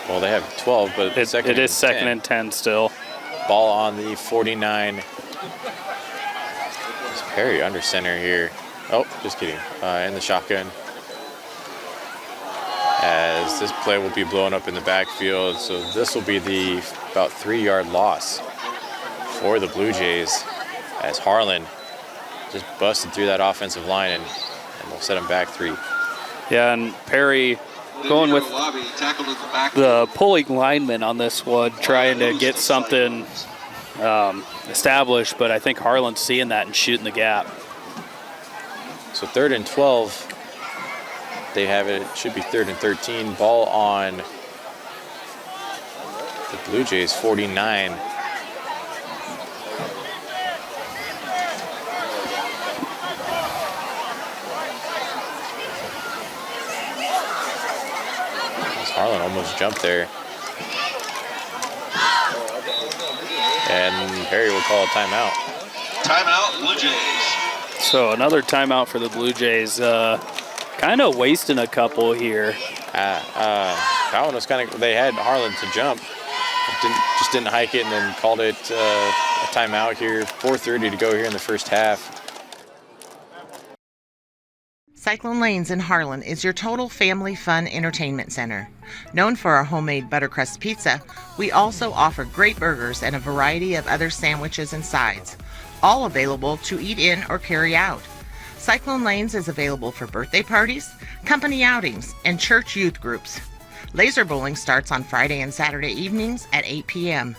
well, they have 12, but it is 2nd and 10 still. Ball on the 49. It's Perry under center here. Oh, just kidding. In the shotgun. As this play will be blown up in the backfield, so this will be the about 3-yard loss for the Blue Jays, as Harlan just busted through that offensive line and will set him back 3. Yeah, and Perry Going with the pulling lineman on this one, trying to get something established, but I think Harlan's seeing that and shooting the gap. So 3rd and 12. They have it. It should be 3rd and 13. Ball on the Blue Jays 49. Harlan almost jumped there. And Perry will call a timeout. Timeout, Blue Jays. So another timeout for the Blue Jays. Kind of wasting a couple here. That one was kind of, they had Harlan to jump. Just didn't hike it and then called it a timeout here. 4:30 to go here in the first half. Cyclone Lanes in Harlan is your total family fun entertainment center. Known for our homemade buttercrust pizza, we also offer great burgers and a variety of other sandwiches and sides, all available to eat in or carry out. Cyclone Lanes is available for birthday parties, company outings, and church youth groups. Laser bowling starts on Friday and Saturday evenings at 8 p.m.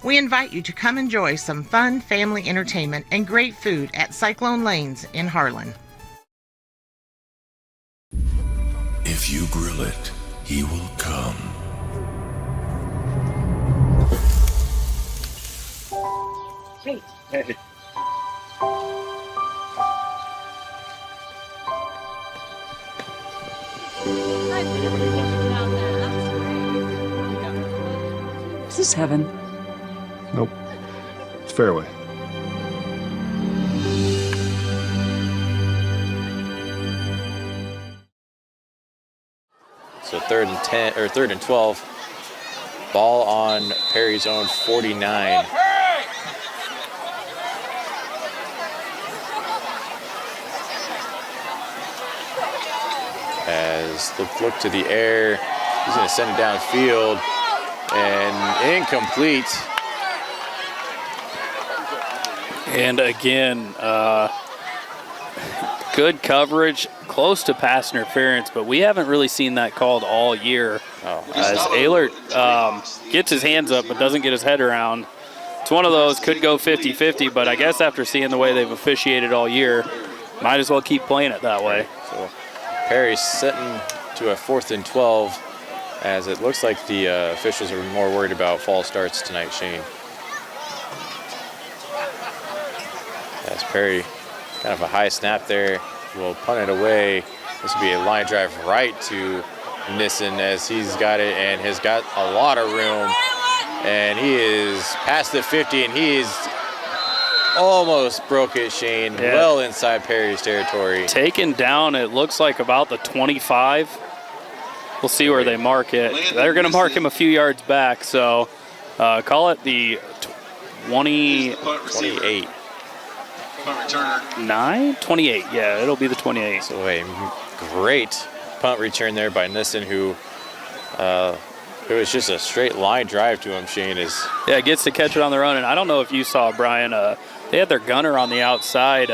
We invite you to come enjoy some fun family entertainment and great food at Cyclone Lanes in Harlan. If you grill it, he will come. Hey. Is this heaven? Nope. It's fairway. So 3rd and 10 or 3rd and 12. Ball on Perry's own 49. As look to the air, he's going to send it downfield and incomplete. And again, good coverage, close to pass interference, but we haven't really seen that called all year. As Ehlert gets his hands up but doesn't get his head around. It's one of those, could go 50-50, but I guess after seeing the way they've officiated all year, might as well keep playing it that way. So Perry's setting to a 4th and 12, as it looks like the officials are more worried about false starts tonight, Shane. As Perry, kind of a high snap there, will punt it away. This will be a line drive right to Nissen, as he's got it and has got a lot of room. And he is past the 50, and he is almost broke it, Shane. Yeah. Well inside Perry's territory. Taken down, it looks like about the 25. We'll see where they mark it. They're going to mark him a few yards back, so call it the 28. 28, yeah, it'll be the 28. So a great punt return there by Nissen, who it was just a straight line drive to him, Shane. Yeah, gets to catch it on the run, and I don't know if you saw, Brian, they had their gunner on the outside,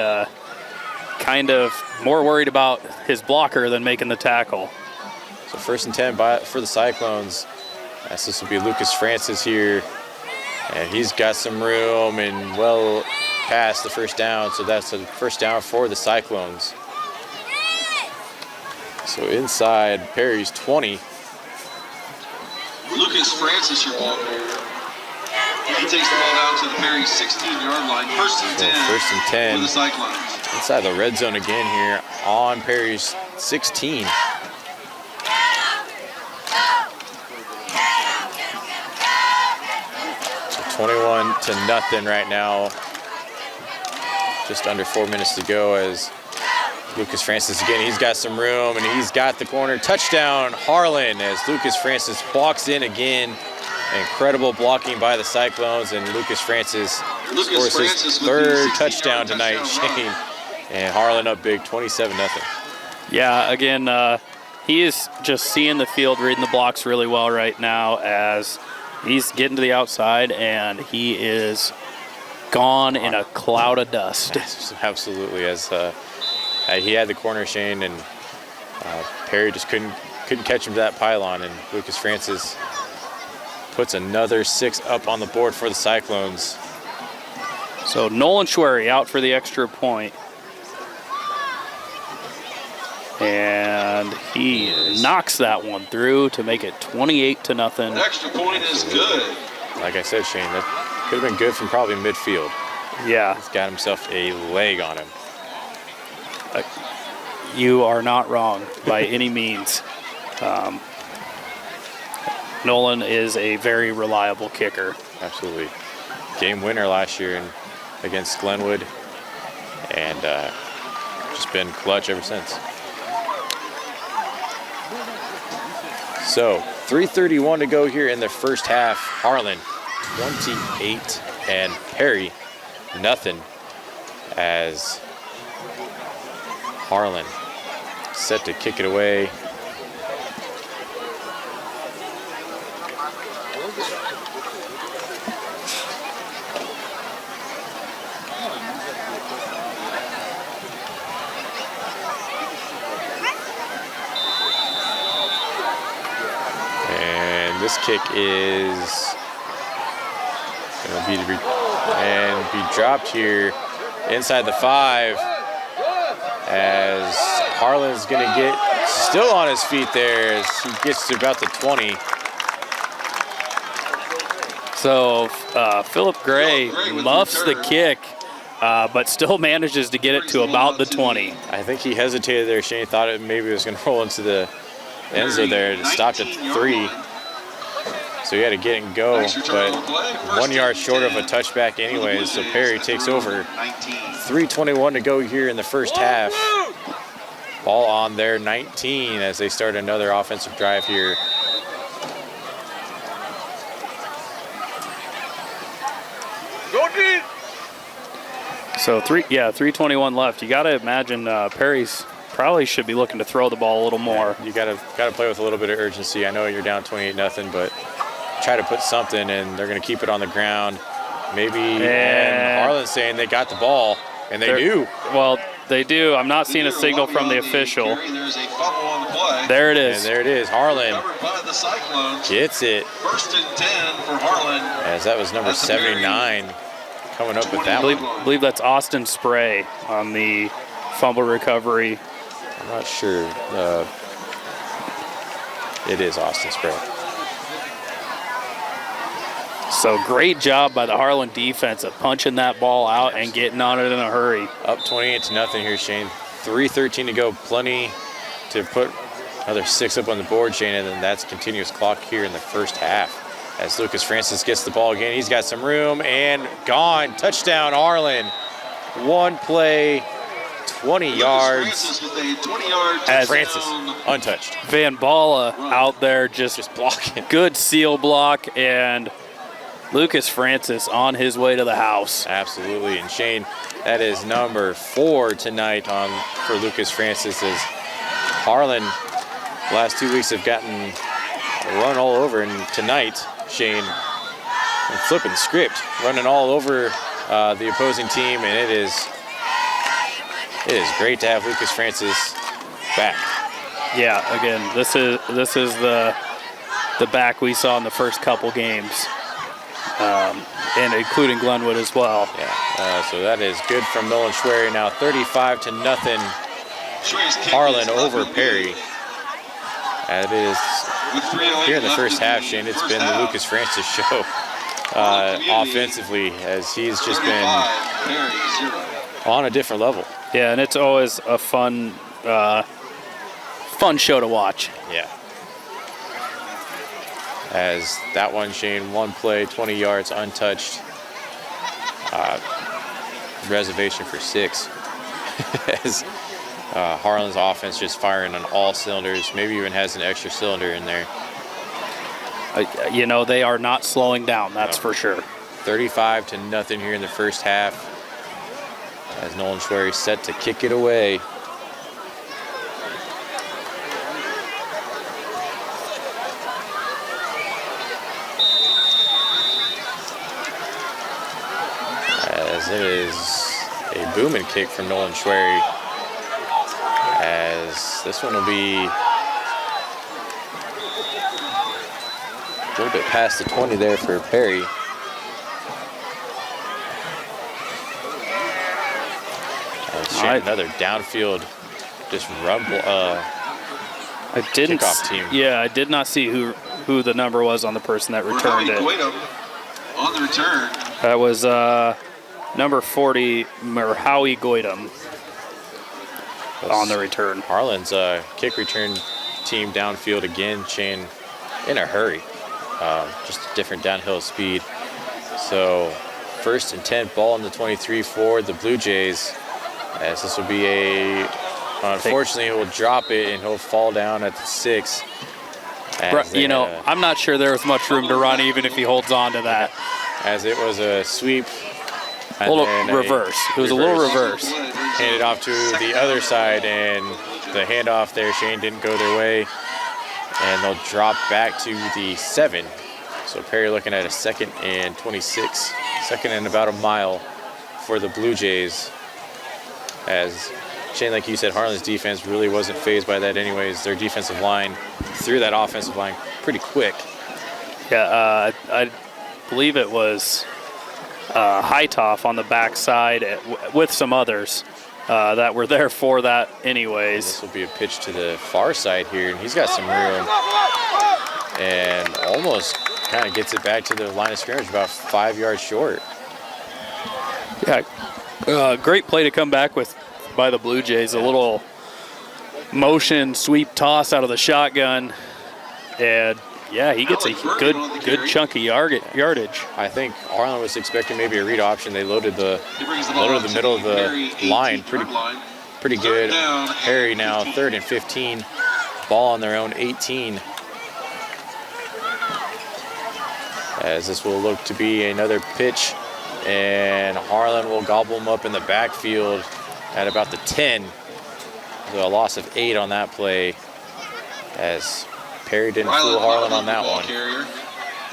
kind of more worried about his blocker than making the tackle. So 1st and 10 for the Cyclones. This will be Lucas Francis here, and he's got some room and well past the first down, so that's a first down for the Cyclones. So inside Perry's 20. Lucas Francis, your ball carrier. He takes the ball down to the Perry 16-yard line. 1st and 10. 1st and 10. For the Cyclones. Inside the red zone again here on Perry's 16. So 21-0 right now. Just under 4 minutes to go, as Lucas Francis again, he's got some room and he's got the corner. Touchdown Harlan, as Lucas Francis walks in again. Incredible blocking by the Cyclones, and Lucas Francis scores his 3rd touchdown tonight, Shane. And Harlan up big, 27-0. Yeah, again, he is just seeing the field, reading the blocks really well right now, as he's getting to the outside and he is gone in a cloud of dust. Absolutely, as he had the corner, Shane, and Perry just couldn't couldn't catch him to that pylon, and Lucas Francis puts another 6 up on the board for the Cyclones. So Nolan Schwery out for the extra point. And he knocks that one through to make it 28-0. That extra point is good. Like I said, Shane, that could have been good from probably midfield. Yeah. He's got himself a leg on him. You are not wrong by any means. Nolan is a very reliable kicker. Absolutely. Game winner last year against Glenwood, and just been clutch ever since. So 3:31 to go here in the first half. Harlan 28 and Perry nothing, as Harlan set to kick it away. And this kick is going to be dropped here inside the 5, as Harlan's going to get still on his feet there as he gets to about the 20. So Philip Gray muffs the kick, but still manages to get it to about the 20. I think he hesitated there. Shane thought it maybe was going to roll into the end zone there. It stopped at 3. So he had to get it and go, but 1 yard short of a touchback anyways, so Perry takes over. 3:21 to go here in the first half. Ball on their 19 as they start another offensive drive here. So 3:21 left. You got to imagine Perry's probably should be looking to throw the ball a little more. You got to play with a little bit of urgency. I know you're down 28-0, but try to put something, and they're going to keep it on the ground. Maybe, and Harlan's saying they got the ball, and they do. Well, they do. I'm not seeing a signal from the official. There's a fumble on the play. There it is. And there it is. Harlan Covered by the Cyclones. gets it. 1st and 10 for Harlan. As that was number 79 coming up with that one. I believe that's Austin Spray on the fumble recovery. I'm not sure. It is Austin Spray. So great job by the Harlan defense of punching that ball out and getting on it in a hurry. Up 28-0 here, Shane. 3:13 to go. Plenty to put another 6 up on the board, Shane, and then that's continuous clock here in the first half. As Lucas Francis gets the ball again, he's got some room and gone. Touchdown, Harlan. One play, 20 yards. Francis with a 20-yard As Francis, untouched. Van Balla out there just blocking. Good seal block, and Lucas Francis on his way to the house. Absolutely, and Shane, that is number 4 tonight for Lucas Francis, as Harlan the last 2 weeks have gotten run all over, and tonight, Shane, I'm flipping the script, running all over the opposing team, and it is great to have Lucas Francis back. Yeah, again, this is the back we saw in the first couple games. And including Glenwood as well. Yeah, so that is good from Nolan Schwery. Now 35-0, Harlan over Perry. And it is here in the first half, Shane. It's been the Lucas Francis show offensively, as he's just been on a different level. Yeah, and it's always a fun show to watch. Yeah. As that one, Shane, one play, 20 yards, untouched. Reservation for 6. As Harlan's offense just firing on all cylinders, maybe even has an extra cylinder in there. They are not slowing down, that's for sure. 35-0 here in the first half, as Nolan Schwery set to kick it away. It is a booming kick from Nolan Schwery, as this one will be little bit past the 20 there for Perry. Another downfield, just rumble. I didn't. Kickoff team. Yeah, I did not see who the number was on the person that returned it. On the return. That was number 40, Merhowie Goydam on the return. Harlan's kick return team downfield again, Shane, in a hurry. Just a different downhill speed. So 1st and 10, ball on the 23 for the Blue Jays. As this will be unfortunately, he will drop it and he'll fall down at the 6. I'm not sure there was much room to run even if he holds on to that. As it was a sweep. A little reverse. It was a little reverse. Handed off to the other side, and the handoff there, Shane, didn't go their way. And they'll drop back to the 7. So Perry looking at a 2nd and 26. 2nd and about a mile for the Blue Jays. As Shane, like you said, Harlan's defense really wasn't fazed by that anyways. Their defensive line threw that offensive line pretty quick. Yeah, I believe it was Hightoff on the backside with some others that were there for that anyways. This will be a pitch to the far side here, and he's got some room. And almost kind of gets it back to the line of scrimmage, about 5 yards short. Yeah, great play to come back with by the Blue Jays. A little motion sweep toss out of the shotgun, and yeah, he gets a good chunky yardage. I think Harlan was expecting maybe a read option. They loaded the middle of the line pretty good. Perry now 3rd and 15, ball on their own 18. As this will look to be another pitch, and Harlan will gobble him up in the backfield at about the 10. So a loss of 8 on that play, as Perry didn't fool Harlan on that one. Carrier.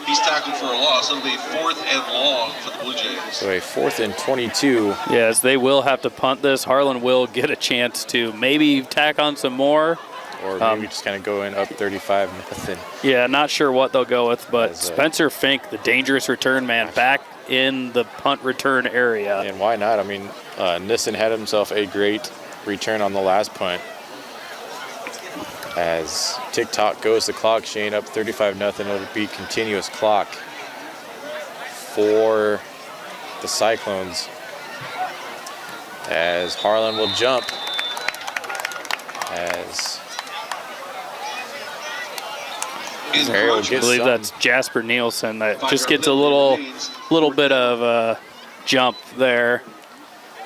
He's tackled for a loss. It'll be 4th and long for the Blue Jays. So a 4th and 22. Yes, they will have to punt this. Harlan will get a chance to maybe tack on some more. Or maybe just kind of go in up 35-0. Yeah, not sure what they'll go with, but Spencer Fink, the dangerous return man, back in the punt return area. And why not? I mean, Nissen had himself a great return on the last punt. As tick-tock goes the clock, Shane, up 35-0. It'll be continuous clock for the Cyclones. As Harlan will jump. As I believe that's Jasper Nielsen that just gets a little bit of a jump there.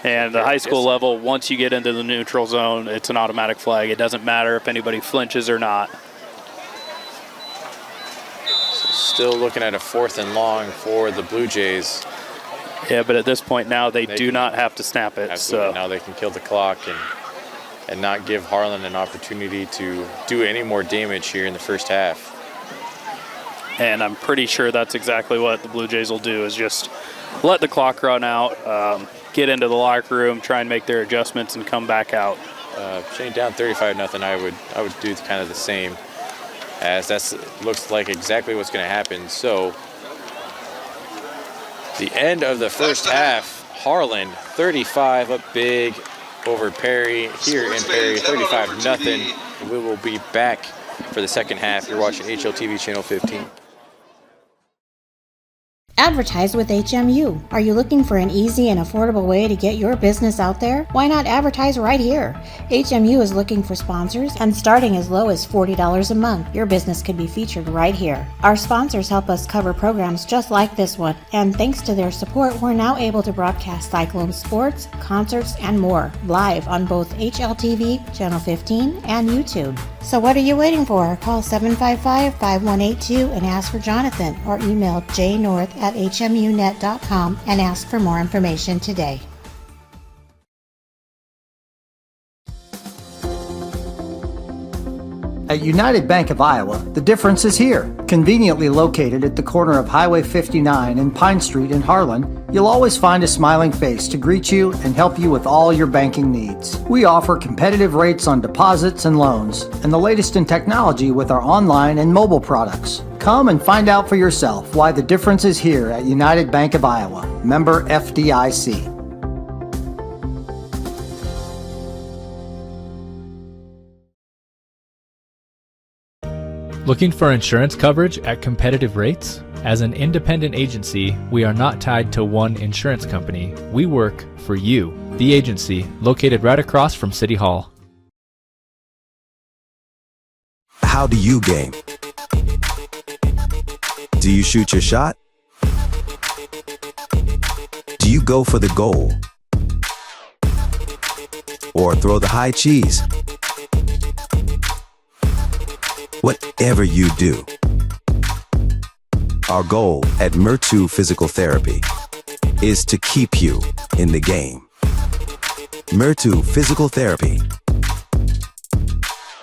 And the high school level, once you get into the neutral zone, it's an automatic flag. It doesn't matter if anybody flinches or not. So still looking at a 4th and long for the Blue Jays. Yeah, but at this point now, they do not have to snap it. Absolutely. So now they can kill the clock and not give Harlan an opportunity to do any more damage here in the first half. And I'm pretty sure that's exactly what the Blue Jays will do, is just let the clock run out, get into the locker room, try and make their adjustments, and come back out. Shane, down 35-0, I would do kind of the same, as that looks like exactly what's going to happen. So the end of the first half, Harlan 35 up big over Perry here in Perry, 35-0. We will be back for the second half. You're watching HLTV Channel 15. Advertise with HMU. Are you looking for an easy and affordable way to get your business out there? Why not advertise right here? HMU is looking for sponsors, and starting as low as $40 a month, your business could be featured right here. Our sponsors help us cover programs just like this one, and thanks to their support, we're now able to broadcast Cyclone sports, concerts, and more live on both HLTV, Channel 15, and YouTube. So what are you waiting for? Call 755-5182 and ask for Jonathan, or email jnorth@hmunet.com and ask for more information today. At United Bank of Iowa, the difference is here. Conveniently located at the corner of Highway 59 and Pine Street in Harlan, you'll always find a smiling face to greet you and help you with all your banking needs. We offer competitive rates on deposits and loans, and the latest in technology with our online and mobile products. Come and find out for yourself why the difference is here at United Bank of Iowa, member FDIC. Looking for insurance coverage at competitive rates? As an independent agency, we are not tied to one insurance company. We work for you, the agency, located right across from City Hall. How do you game? Do you shoot your shot? Do you go for the goal? Or throw the high cheese? Whatever you do, our goal at Murtu Physical Therapy is to keep you in the game. Murtu Physical Therapy.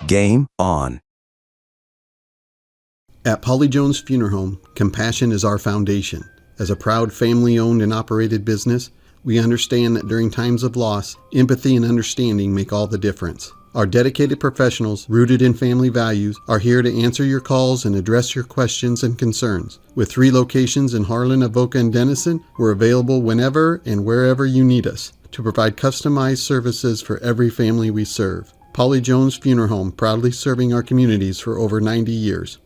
Game on. At Polly Jones Funeral Home, compassion is our foundation. As a proud family-owned and operated business, we understand that during times of loss, empathy and understanding make all the difference. Our dedicated professionals, rooted in family values, are here to answer your calls and address your questions and concerns. With 3 locations in Harlan, Avoca, and Denison, we're available whenever and wherever you need us to provide customized services for every family we serve. Polly Jones Funeral Home, proudly serving our communities for over 90 years.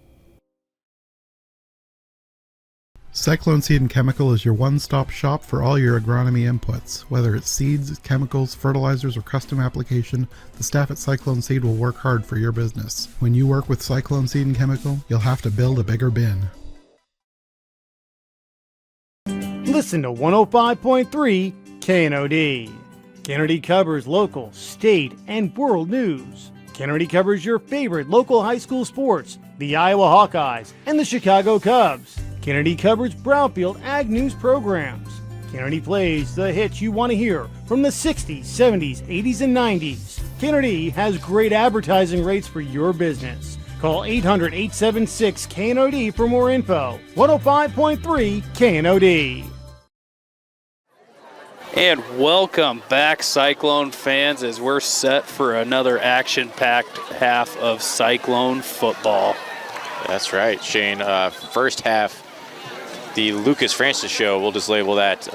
Cyclone Seed and Chemical is your one-stop shop for all your agronomy inputs. Whether it's seeds, chemicals, fertilizers, or custom application, the staff at Cyclone Seed will work hard for your business. When you work with Cyclone Seed and Chemical, you'll have to build a bigger bin. Listen to 105.3 KNOD. KNOD covers local, state, and world news. KNOD covers your favorite local high school sports, the Iowa Hawkeyes and the Chicago Cubs. KNOD covers Brownfield Ag News programs. KNOD plays the hits you want to hear from the 60s, 70s, 80s, and 90s. KNOD has great advertising rates for your business. Call 800-876-KNOD for more info. 105.3 KNOD. And welcome back, Cyclone fans, as we're set for another action-packed half of Cyclone football. That's right, Shane. First half, the Lucas Francis show, we'll just label that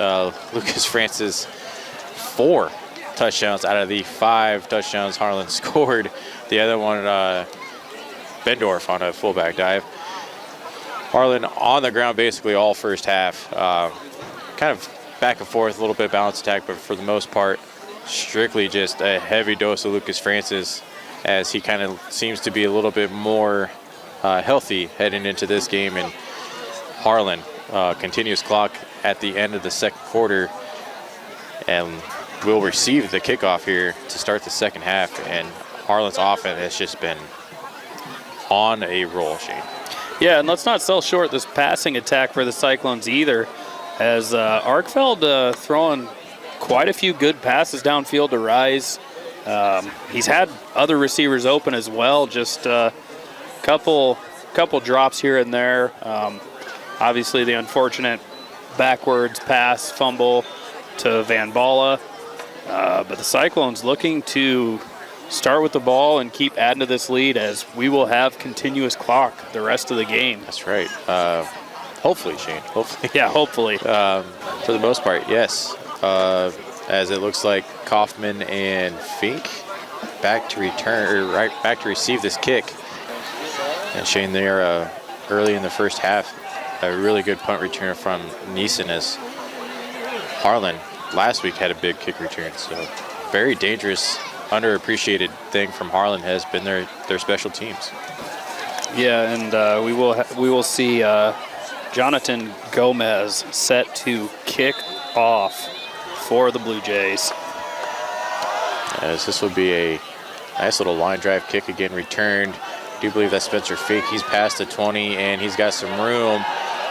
Lucas Francis 4 touchdowns out of the 5 touchdowns Harlan scored. The other one, Bendorf on a fullback dive. Harlan on the ground basically all first half. Kind of back and forth, a little bit balanced attack, but for the most part, strictly just a heavy dose of Lucas Francis, as he kind of seems to be a little bit more healthy heading into this game. And Harlan continuous clock at the end of the second quarter, and will receive the kickoff here to start the second half. And Harlan's offense has just been on a roll, Shane. Yeah, and let's not sell short this passing attack for the Cyclones either, as Arkfeld throwing quite a few good passes downfield to Rise. He's had other receivers open as well, just couple drops here and there. Obviously the unfortunate backwards pass fumble to Van Balla. But the Cyclones looking to start with the ball and keep adding to this lead, as we will have continuous clock the rest of the game. That's right. Hopefully, Shane. Hopefully. Yeah, hopefully. For the most part, yes. As it looks like Kaufman and Fink back to receive this kick. And Shane, there early in the first half, a really good punt return from Neeson, as Harlan last week had a big kick return. So very dangerous, underappreciated thing from Harlan has been their special teams. Yeah, and we will see Jonathan Gomez set to kick off for the Blue Jays. As this will be a nice little line drive kick again returned. I do believe that's Spencer Fink. He's past the 20 and he's got some room,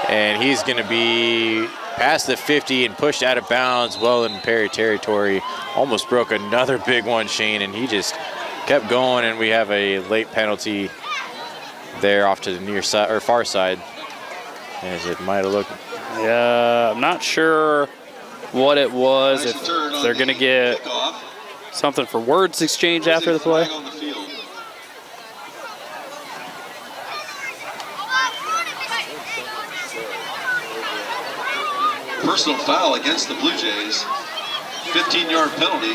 and he's going to be past the 50 and pushed out of bounds, well in Perry territory. Almost broke another big one, Shane, and he just kept going, and we have a late penalty there off to the near side or far side, as it might have looked. Yeah, I'm not sure what it was. If they're going to get something for words exchange after the play. personal foul against the Blue Jays. 15-yard penalty.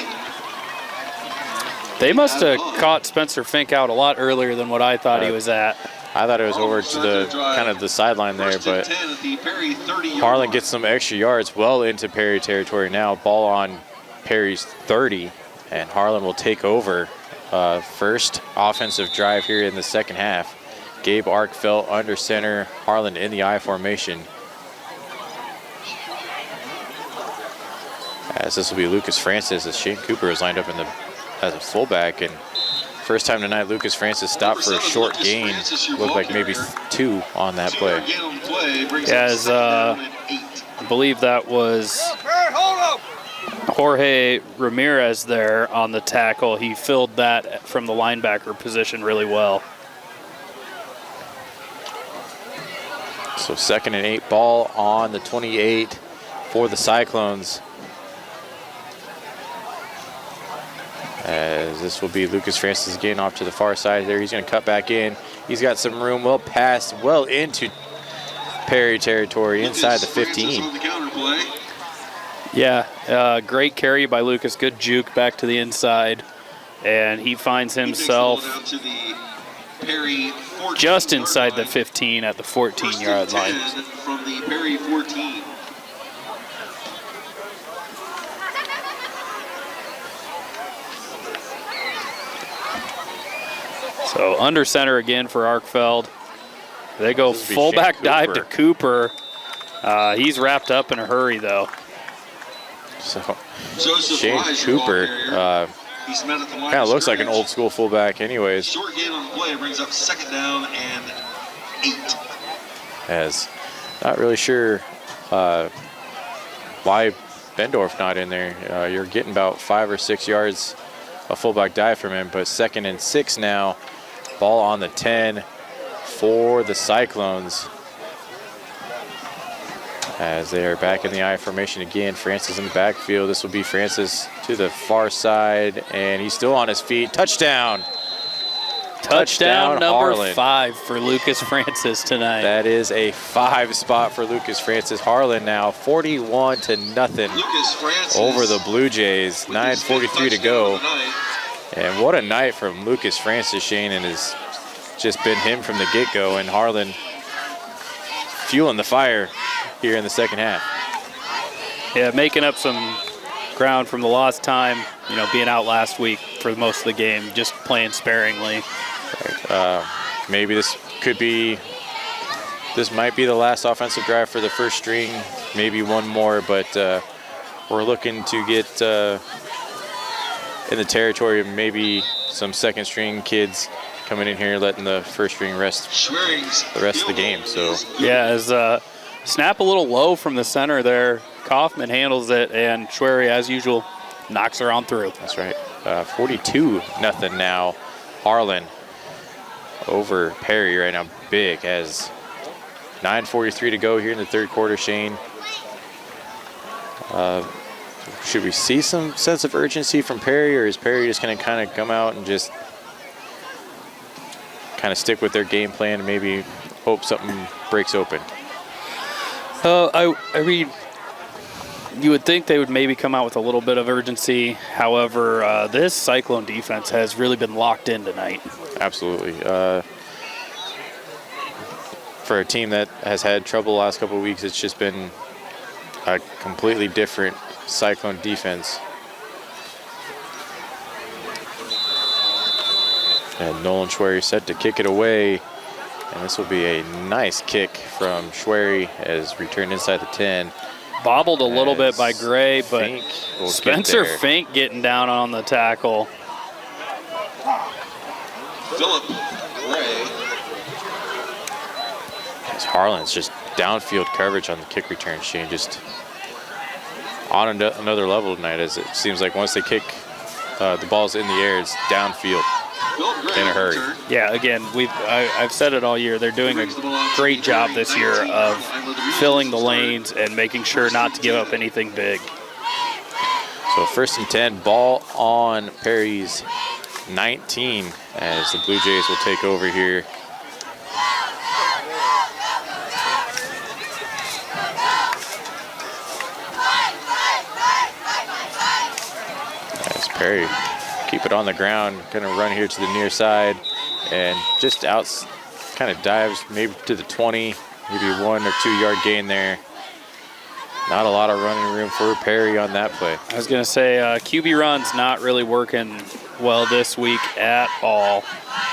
They must have caught Spencer Fink out a lot earlier than what I thought he was at. I thought it was over to the kind of the sideline there, but Harlan gets some extra yards well into Perry territory now. Ball on Perry's 30, and Harlan will take over. First offensive drive here in the second half. Gabe Arkfeld under center, Harlan in the I formation. As this will be Lucas Francis, as Shane Cooper is lined up as a fullback, and first time tonight Lucas Francis stopped for a short gain. Looked like maybe 2 on that play. As I believe that was Jorge Ramirez there on the tackle. He filled that from the linebacker position really well. So 2nd and 8, ball on the 28 for the Cyclones. As this will be Lucas Francis getting off to the far side there. He's going to cut back in. He's got some room, well past, well into Perry territory inside the 15. Yeah, great carry by Lucas. Good juke back to the inside. And he finds himself just inside the 15 at the 14-yard line. From the Perry 14. So under center again for Arkfeld. They go fullback dive to Cooper. He's wrapped up in a hurry though. So Shane Cooper kind of looks like an old school fullback anyways. Short gain on the play brings up 2nd down and 8. As not really sure why Bendorf not in there. You're getting about 5 or 6 yards a fullback dive from him, but 2nd and 6 now. Ball on the 10 for the Cyclones. As they are back in the I formation again. Francis in the backfield. This will be Francis to the far side, and he's still on his feet. Touchdown. Touchdown number Harlan. 5 for Lucas Francis tonight. That is a 5 spot for Lucas Francis. Harlan now 41-0 over the Blue Jays. 9:43 to go. And what a night from Lucas Francis, Shane, and has just been him from the get-go, and Harlan fueling the fire here in the second half. Yeah, making up some ground from the lost time, you know, being out last week for most of the game, just playing sparingly. Right. Maybe this might be the last offensive drive for the first string, maybe one more, but we're looking to get in the territory of maybe some second string kids coming in here, letting the first string rest the rest of the game. So yeah, as snap a little low from the center there. Kaufman handles it, and Schwery, as usual, knocks her on through. That's right. 42-0 now. Harlan over Perry right now, big, as 9:43 to go here in the third quarter, Shane. Should we see some sense of urgency from Perry, or is Perry just going to kind of come out and just kind of stick with their game plan and maybe hope something breaks open? I mean, you would think they would maybe come out with a little bit of urgency. However, this Cyclone defense has really been locked in tonight. Absolutely. For a team that has had trouble the last couple of weeks, it's just been a completely different Cyclone defense. And Nolan Schwery set to kick it away. And this will be a nice kick from Schwery as returned inside the 10. Bobbled a little bit by Gray, but Spencer Fink getting down on the tackle. Philip Gray. As Harlan's just downfield coverage on the kick return, Shane, just on another level tonight, as it seems like once they kick the ball's in the air, it's downfield in a hurry. Yeah, again, I've said it all year. They're doing a great job this year of filling the lanes and making sure not to give up anything big. So 1st and 10, ball on Perry's 19 as the Blue Jays will take over here. Perry keep it on the ground, gonna run here to the near side and just out, kind of dives maybe to the 20, maybe 1 or 2 yard gain there. Not a lot of running room for Perry on that play. I was going to say QB run's not really working well this week at all.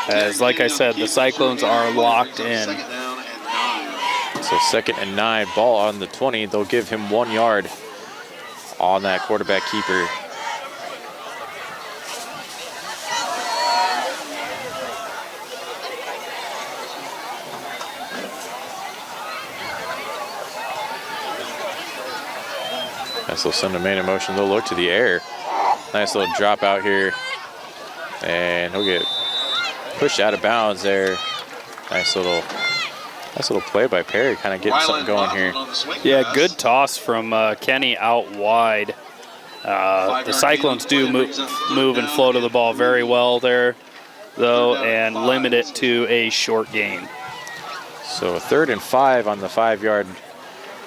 As, like I said, the Cyclones are locked in. So 2nd and 9, ball on the 20. They'll give him 1 yard on that quarterback keeper. Nice little send to man in motion. They'll look to the air. Nice little drop out here. And he'll get pushed out of bounds there. Nice little play by Perry, kind of getting something going here. Yeah, good toss from Kenny out wide. The Cyclones do move and flow to the ball very well there, though, and limit it to a short gain. So 3rd and 5 on the 5 yard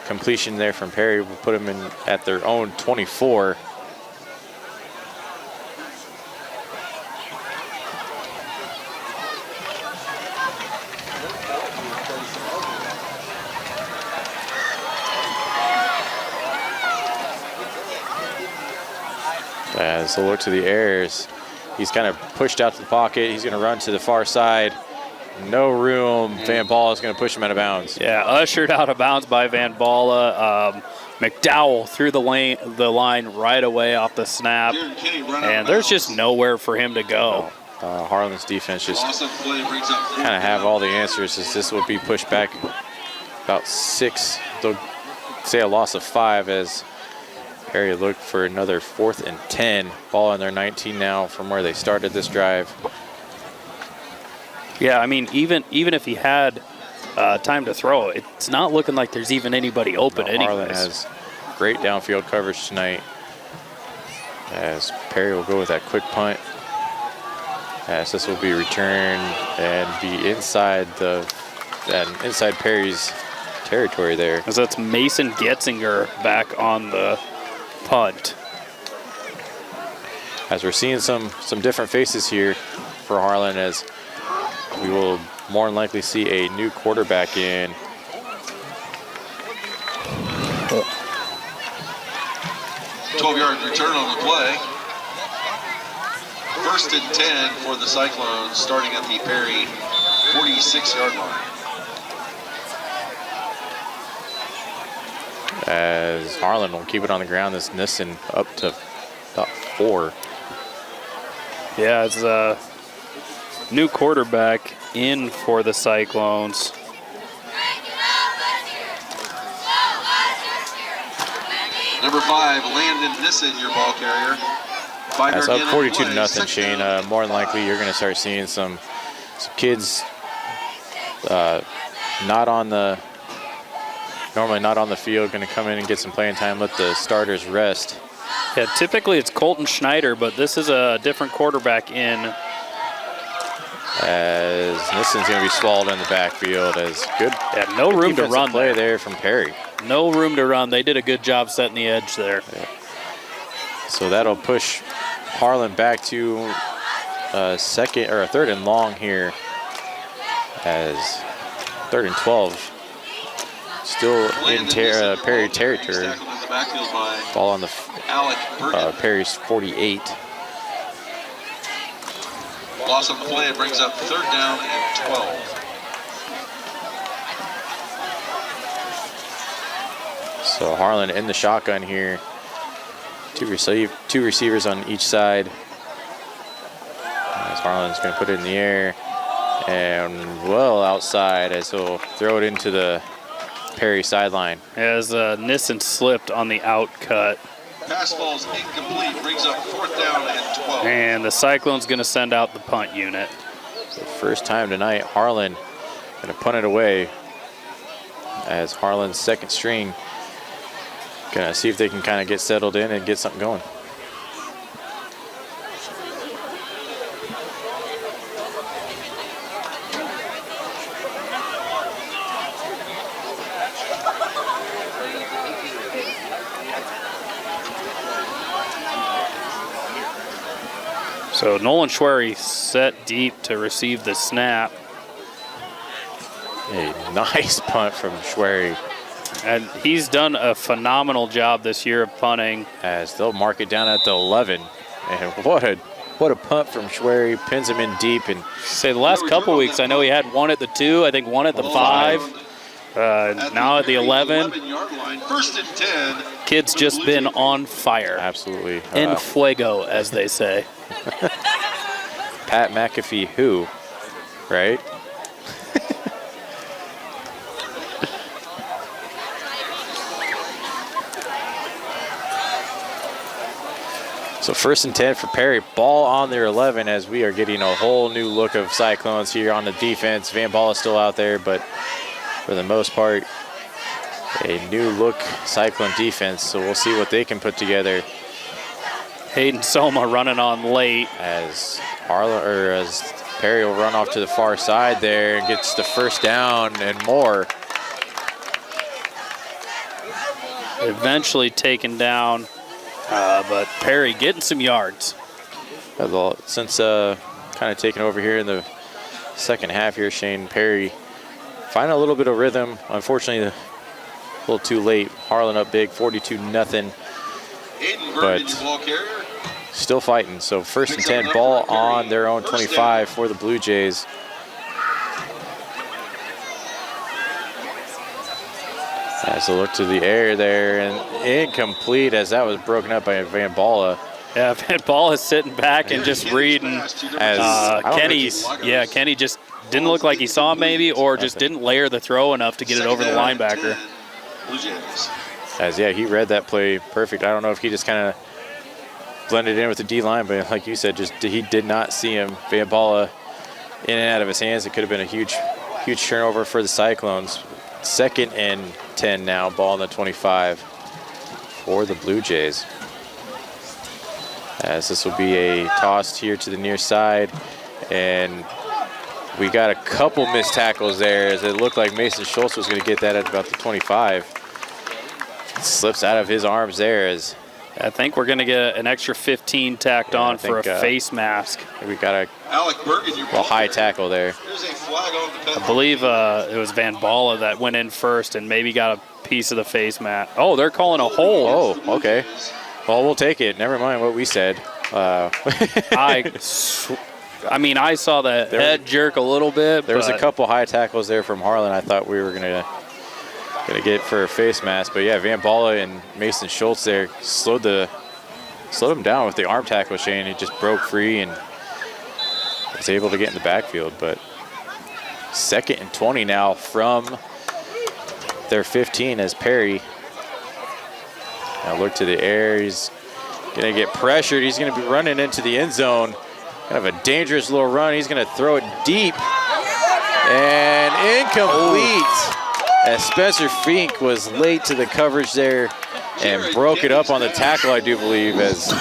completion there from Perry will put them in at their own 24. As he'll look to the airs, he's kind of pushed out to the pocket. He's going to run to the far side. No room. Van Balla is going to push him out of bounds. Yeah, ushered out of bounds by Van Balla. McDowell through the line right away off the snap, and there's just nowhere for him to go. Harlan's defense just kind of have all the answers, as this will be pushed back about 6. They'll say a loss of 5 as Perry looked for another 4th and 10. Ball on their 19 now from where they started this drive. Yeah, I mean, even if he had time to throw, it's not looking like there's even anybody open anyways. Harlan has great downfield coverage tonight, as Perry will go with that quick punt, as this will be returned and be inside Perry's territory there. As that's Mason Getzinger back on the punt. As we're seeing some different faces here for Harlan, as we will more than likely see a new quarterback in. 12-yard return on the play. 1st and 10 for the Cyclones, starting at the Perry 46-yard line. As Harlan will keep it on the ground, this Nissen up to about 4. Yeah, it's a new quarterback in for the Cyclones. Number 5, Landon Nissen, your ball carrier. That's up 42-0, Shane. More than likely, you're going to start seeing some kids normally not on the field, going to come in and get some playing time, let the starters rest. Yeah, typically it's Colton Schneider, but this is a different quarterback in. As Nissen's going to be swallowed in the backfield. As good. Yeah, no room to run play there from Perry. No room to run. They did a good job setting the edge there. Yeah. So that'll push Harlan back to a 3rd and long here, as 3rd and 12. Still in Perry territory. Ball on the Perry's 48. Loss of the play, it brings up 3rd down and 12. So Harlan in the shotgun here. Two receivers on each side. As Harlan's going to put it in the air and well outside, as he'll throw it into the Perry sideline. As Nissen slipped on the out cut. Pass falls incomplete, brings up 4th down and 12. And the Cyclone's going to send out the punt unit. So first time tonight, Harlan going to punt it away, as Harlan's 2nd string going to see if they can kind of get settled in and get something going. So Nolan Schwery set deep to receive the snap. A nice punt from Schwery. And he's done a phenomenal job this year of punting. As they'll mark it down at the 11. And what a punt from Schwery. Pins him in deep. And say the last couple weeks, I know he had one at the 2, I think one at the 5. Now at the 11. First and 10. Kid's just been on fire. Absolutely. In fuego, as they say. Pat McAfee who, right? So first and 10 for Perry. Ball on their 11 as we are getting a whole new look of Cyclones here on the defense. Van Ball is still out there, but for the most part, a new look Cyclone defense. So we'll see what they can put together. Hayden Soma running on late. As Perry will run off to the far side there and gets the first down and more. Eventually taken down, but Perry getting some yards. Since kind of taking over here in the second half here, Shane, Perry finding a little bit of rhythm. Unfortunately, a little too late. Harlan up big, 42-0. But still fighting. So first and 10, ball on their own 25 for the Blue Jays. As a look to the air there, and incomplete as that was broken up by Van Balla. Yeah, Van Balla is sitting back and just reading. As Kenny just didn't look like he saw him maybe, or just didn't layer the throw enough to get it over the linebacker. As he read that play perfect. I don't know if he just kind of blended in with the D-line, but like you said, he did not see him. Van Balla in and out of his hands. It could have been a huge turnover for the Cyclones. Second and 10 now, ball on the 25 for the Blue Jays. As this will be a toss here to the near side, and we got a couple missed tackles there as it looked like Mason Schultz was going to get that at about the 25. It slips out of his arms there as I think we're going to get an extra 15 tacked on for a face mask. We got a high tackle there. There's a flag on the I believe it was Van Balla that went in first and maybe got a piece of the face mask. Oh, they're calling a hold. Oh, okay. Well, we'll take it. Never mind what we said. I saw the head jerk a little bit. There was a couple high tackles there from Harlan. I thought we were gonna get for a face mask, but yeah, Van Balla and Mason Schultz there slowed him down with the arm tackle. Shane, he just broke free and was able to get in the backfield. But second and 20 now from their 15 as Perry. Now look to the air. He's gonna get pressured. He's gonna be running into the end zone. Kind of a dangerous little run. He's gonna throw it deep and incomplete. As Spencer Fink was late to the coverage there and broke it up on the tackle, I do believe. As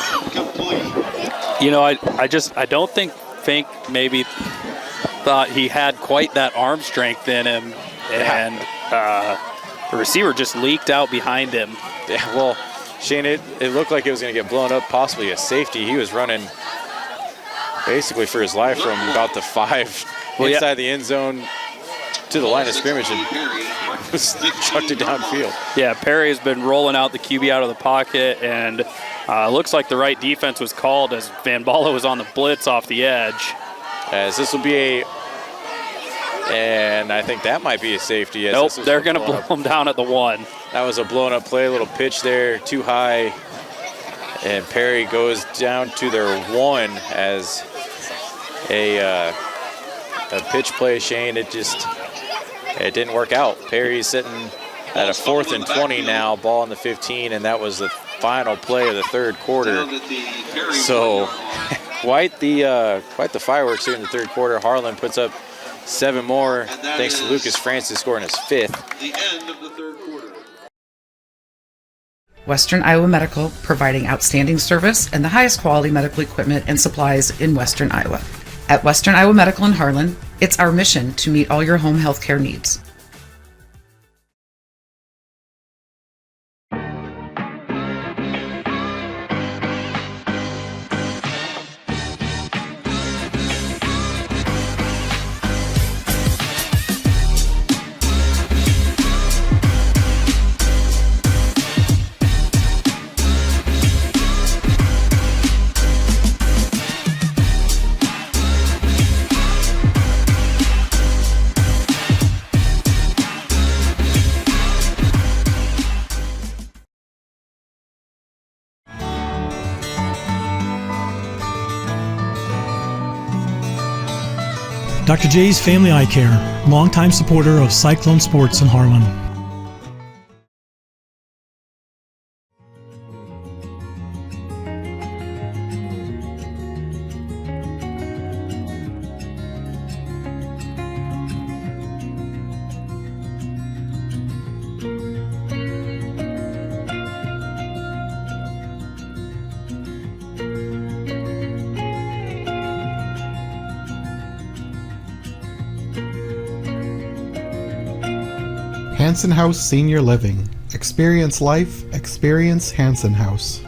I don't think Fink maybe thought he had quite that arm strength in him, and the receiver just leaked out behind him. Yeah, well, Shane, it looked like it was going to get blown up, possibly a safety. He was running basically for his life from about the 5 inside the end zone to the line of scrimmage and chucked it downfield. Yeah, Perry has been rolling out the QB out of the pocket, and looks like the right defense was called as Van Balla was on the blitz off the edge. As this will be and I think that might be a safety. Yes, nope, they're going to blow him down at the 1. That was a blown up play, a little pitch there, too high. And Perry goes down to their 1 as a pitch play, Shane. It didn't work out. Perry's sitting at a 4th and 20 now, ball on the 15, and that was the final play of the third quarter. So quite the fireworks here in the third quarter. Harlan puts up 7 more, thanks to Lucas Francis scoring his 5th. The end of the third quarter. Western Iowa Medical, providing outstanding service and the highest quality medical equipment and supplies in Western Iowa. At Western Iowa Medical in Harlan, it's our mission to meet all your home health care needs. Dr. J's Family Eye Care, longtime supporter of Cyclone Sports in Harlan. Hanson House Senior Living. Experience life, experience Hanson House.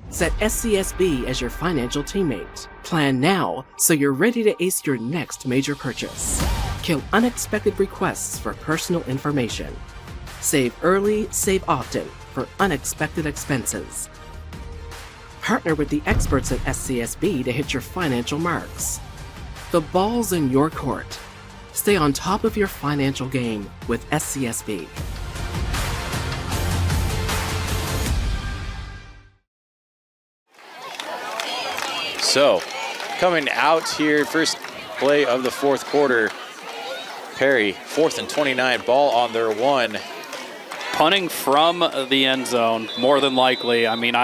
Set SCSB as your financial teammate. Plan now so you're ready to ace your next major purchase. Kill unexpected requests for personal information. Save early, save often for unexpected expenses. Partner with the experts at SCSB to hit your financial marks. The ball's in your court. Stay on top of your financial game with SCSB. So, coming out here, first play of the fourth quarter, Perry, 4th and 29, ball on their 1. Punting from the end zone, more than likely. I mean,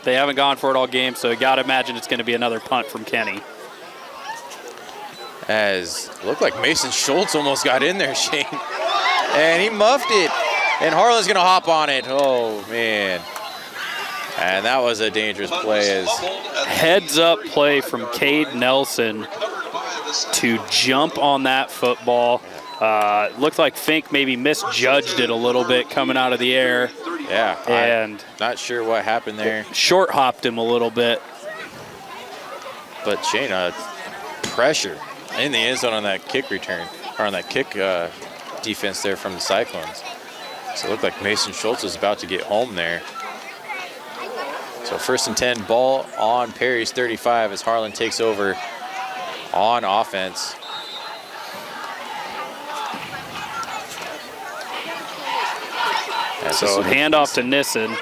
they haven't gone for it all game, so you got to imagine it's going to be another punt from Kenny. As it looked like Mason Schultz almost got in there, Shane. And he muffed it. And Harlan's going to hop on it. Oh, man. And that was a dangerous play. As heads-up play from Cade Nelson to jump on that football. Looked like Fink maybe misjudged it a little bit coming out of the air. Yeah, and not sure what happened there. Short hopped him a little bit. But Shane, pressure in the end zone on that kick return, or on that kick defense there from the Cyclones. So it looked like Mason Schultz was about to get home there. So 1st and 10, ball on Perry's 35 as Harlan takes over on offense. So handoff to Nissen,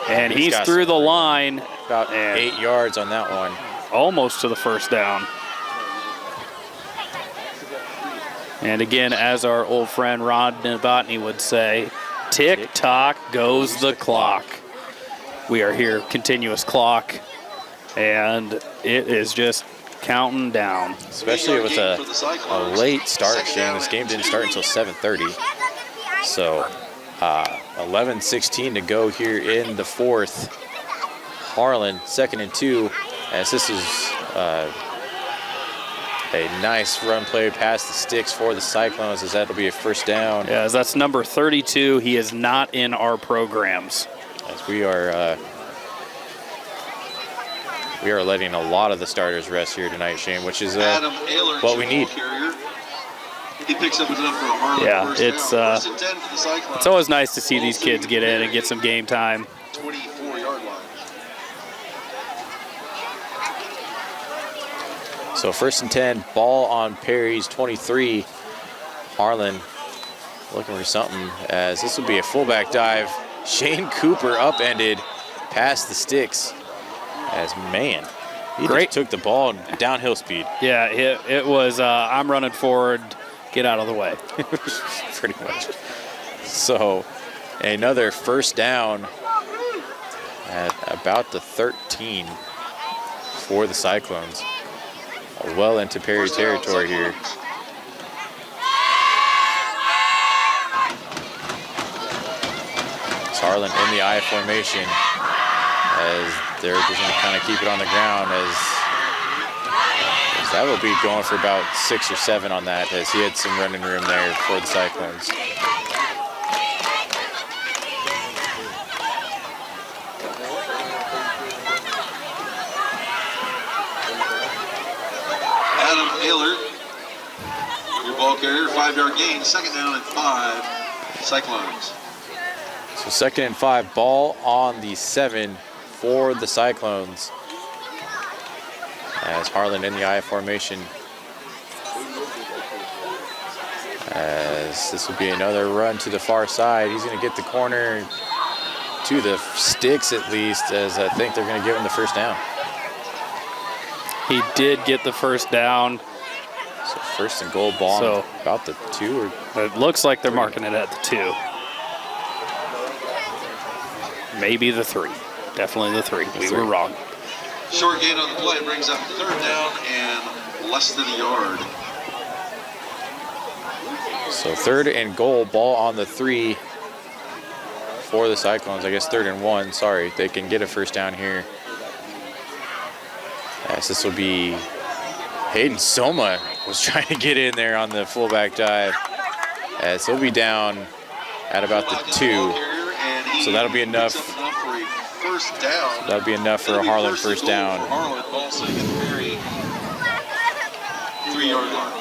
and he's through the line. About 8 yards on that one. Almost to the first down. And again, as our old friend Ron Novotny would say, tick-tock goes the clock. We are here, continuous clock, and it is just counting down. Especially with a late start, Shane. This game didn't start until 7:30. So 11:16 to go here in the fourth. Harlan, 2nd and 2, as this is a nice run play past the sticks for the Cyclones, as that'll be a first down. Yeah, as that's number 32. He is not in our programs. As we are letting a lot of the starters rest here tonight, Shane, which is what we need. He picks up enough for a Harlan. Yeah, it's always nice to see these kids get in and get some game time. 24-yard line. So 1st and 10, ball on Perry's 23. Harlan looking for something, as this will be a fullback dive. Shane Cooper upended past the sticks. As man, he just took the ball downhill speed. Yeah, it was I'm running forward, get out of the way. Pretty much. So another first down at about the 13 for the Cyclones. Well into Perry territory here. It's Harlan in the I formation, as they're just going to kind of keep it on the ground, as that will be going for about 6 or 7 on that, as he had some running room there for the Cyclones. Adam Ayler, your ball carrier, 5-yard gain, 2nd down and 5, Cyclones. So 2nd and 5, ball on the 7 for the Cyclones. As Harlan in the I formation. As this will be another run to the far side. He's going to get the corner to the sticks at least, as I think they're going to give him the first down. He did get the first down. So first and goal ball So about the 2 or it looks like they're marking it at the 2. Maybe the 3. Definitely the 3. We were wrong. Short gain on the play brings up third down and less than a yard. So third and goal, ball on the 3 for the Cyclones. I guess 3rd and 1. Sorry, they can get a first down here. Yes, this will be Hayden Soma was trying to get in there on the fullback dive. As he'll be down at about the 2. So that'll be enough. First down. So that'll be enough for a Harlan first down. Harlan, ball sitting at the very 3-yard line.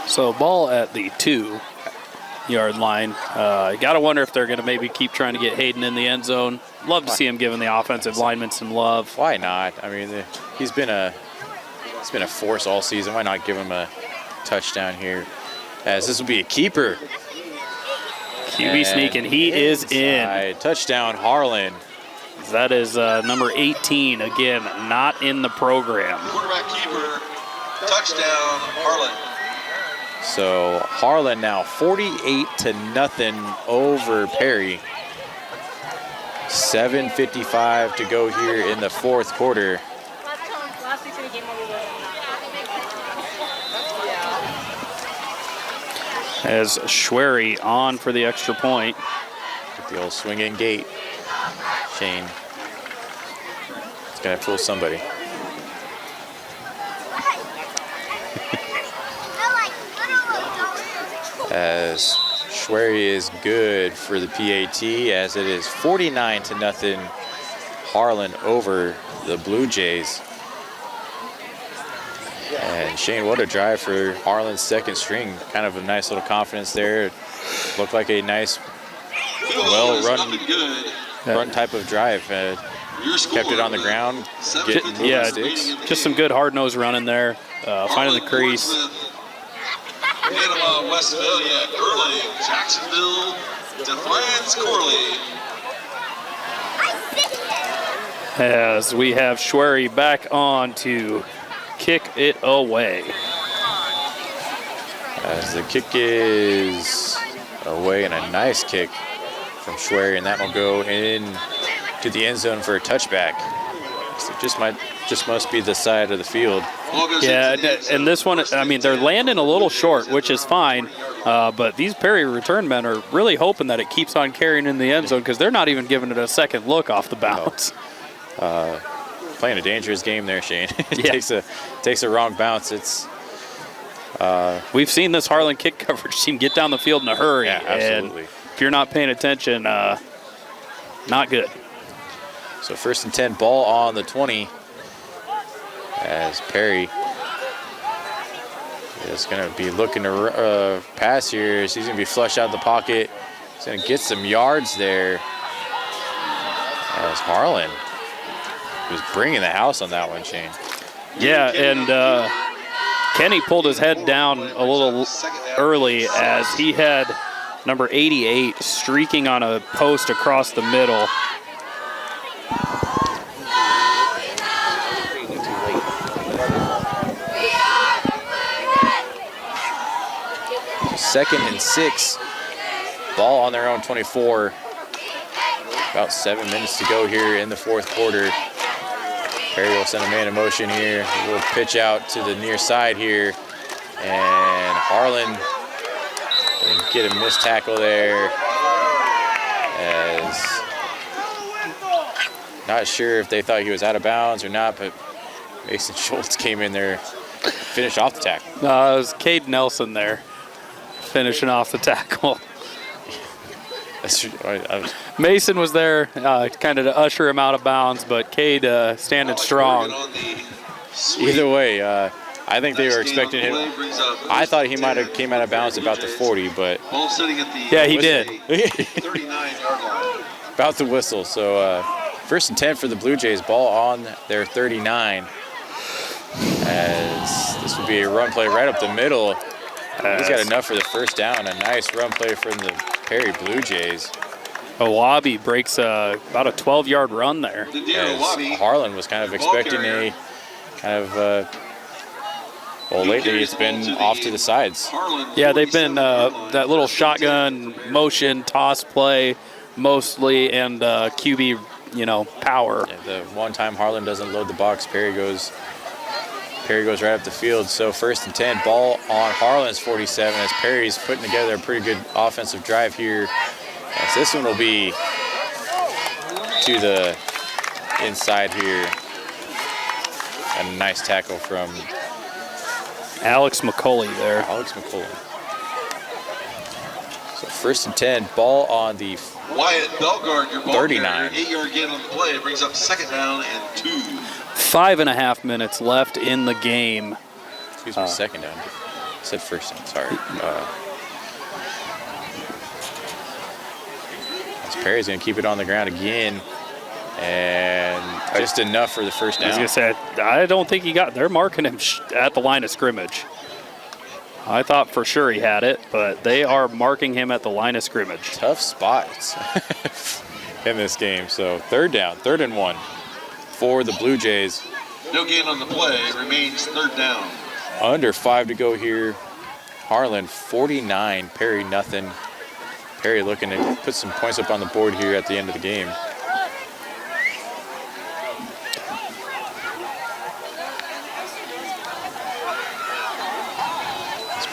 So ball at the 2-yard line. You got to wonder if they're going to maybe keep trying to get Hayden in the end zone. Love to see him giving the offensive lineman some love. Why not? I mean, he's been a force all season. Why not give him a touchdown here? As this will be a keeper. QB sneaking. He is in. Touchdown, Harlan. That is number 18. Again, not in the program. Quarterback keeper. Touchdown, Harlan. So Harlan now 48-0 over Perry. 7:55 to go here in the 4th quarter. As Schwery on for the extra point. With the old swing-in gate. Shane. It's going to fool somebody. As Schwery is good for the PAT, as it is 49-0 Harlan over the Blue Jays. And Shane, what a drive for Harlan's second string. Kind of a nice little confidence there. Looked like a nice, well-run type of drive. Kept it on the ground, getting sticks. Just some good hard-nosed running there, finding the crease. Panama, Westphalia, Erling, Jacksonville, Defiance, Corley. As we have Schwery back on to kick it away. As the kick is away, and a nice kick from Schwery, and that will go in to the end zone for a touchback. So just must be the side of the field. Yeah, and this one, I mean, they're landing a little short, which is fine, but these Perry return men are really hoping that it keeps on carrying in the end zone because they're not even giving it a second look off the bounce. Playing a dangerous game there, Shane. takes a wrong bounce. It's we've seen this Harlan kick coverage team get down the field in a hurry. Yeah, absolutely. And if you're not paying attention, not good. So 1st and 10, ball on the 20. As Perry is going to be looking to pass here. He's going to be flushed out of the pocket. He's going to get some yards there. As Harlan was bringing the house on that one, Shane. Yeah, and Kenny pulled his head down a little early as he had number 88 streaking on a post across the middle. Second and 6, ball on their own 24. About 7 minutes to go here in the 4th quarter. Perry will send a man in motion here. We'll pitch out to the near side here. And Harlan gonna get a missed tackle there. As not sure if they thought he was out of bounds or not, but Mason Schultz came in there, finished off the tackle. No, it was Cade Nelson there, finishing off the tackle. Mason was there kind of to usher him out of bounds, but Cade standing strong. Either way, I think they were expecting him. I thought he might have came out of bounds about the 40, but yeah, he did. 39-yard line. About the whistle. So 1st and 10 for the Blue Jays, ball on their 39. As this will be a run play right up the middle. He's got enough for the first down. A nice run play from the Perry Blue Jays. Awabi breaks about a 12-yard run there. As Harlan was kind of expecting kind of, well, lately it's been off to the sides. Yeah, they've been that little shotgun motion, toss play mostly, and QB, power. Yeah, the one time Harlan doesn't load the box, Perry goes right up the field. So 1st and 10, ball on Harlan's 47 as Perry's putting together a pretty good offensive drive here. As this one will be to the inside here. A nice tackle from Alex McCulley there. Alex McCulley. So 1st and 10, ball on the Wyatt Belgard, your ball 39. 8-yard gain on the play. It brings up 2nd down and 2. 5.5 minutes left in the game. Excuse me, 2nd down. I said 1st down, sorry. As Perry's going to keep it on the ground again. And just enough for the 1st down. I was going to say, I don't think they're marking him at the line of scrimmage. I thought for sure he had it, but they are marking him at the line of scrimmage. Tough spots in this game. So 3rd down, 3rd and 1 for the Blue Jays. No gain on the play, remains 3rd down. Under 5 to go here. Harlan 49, Perry nothing. Perry looking to put some points up on the board here at the end of the game.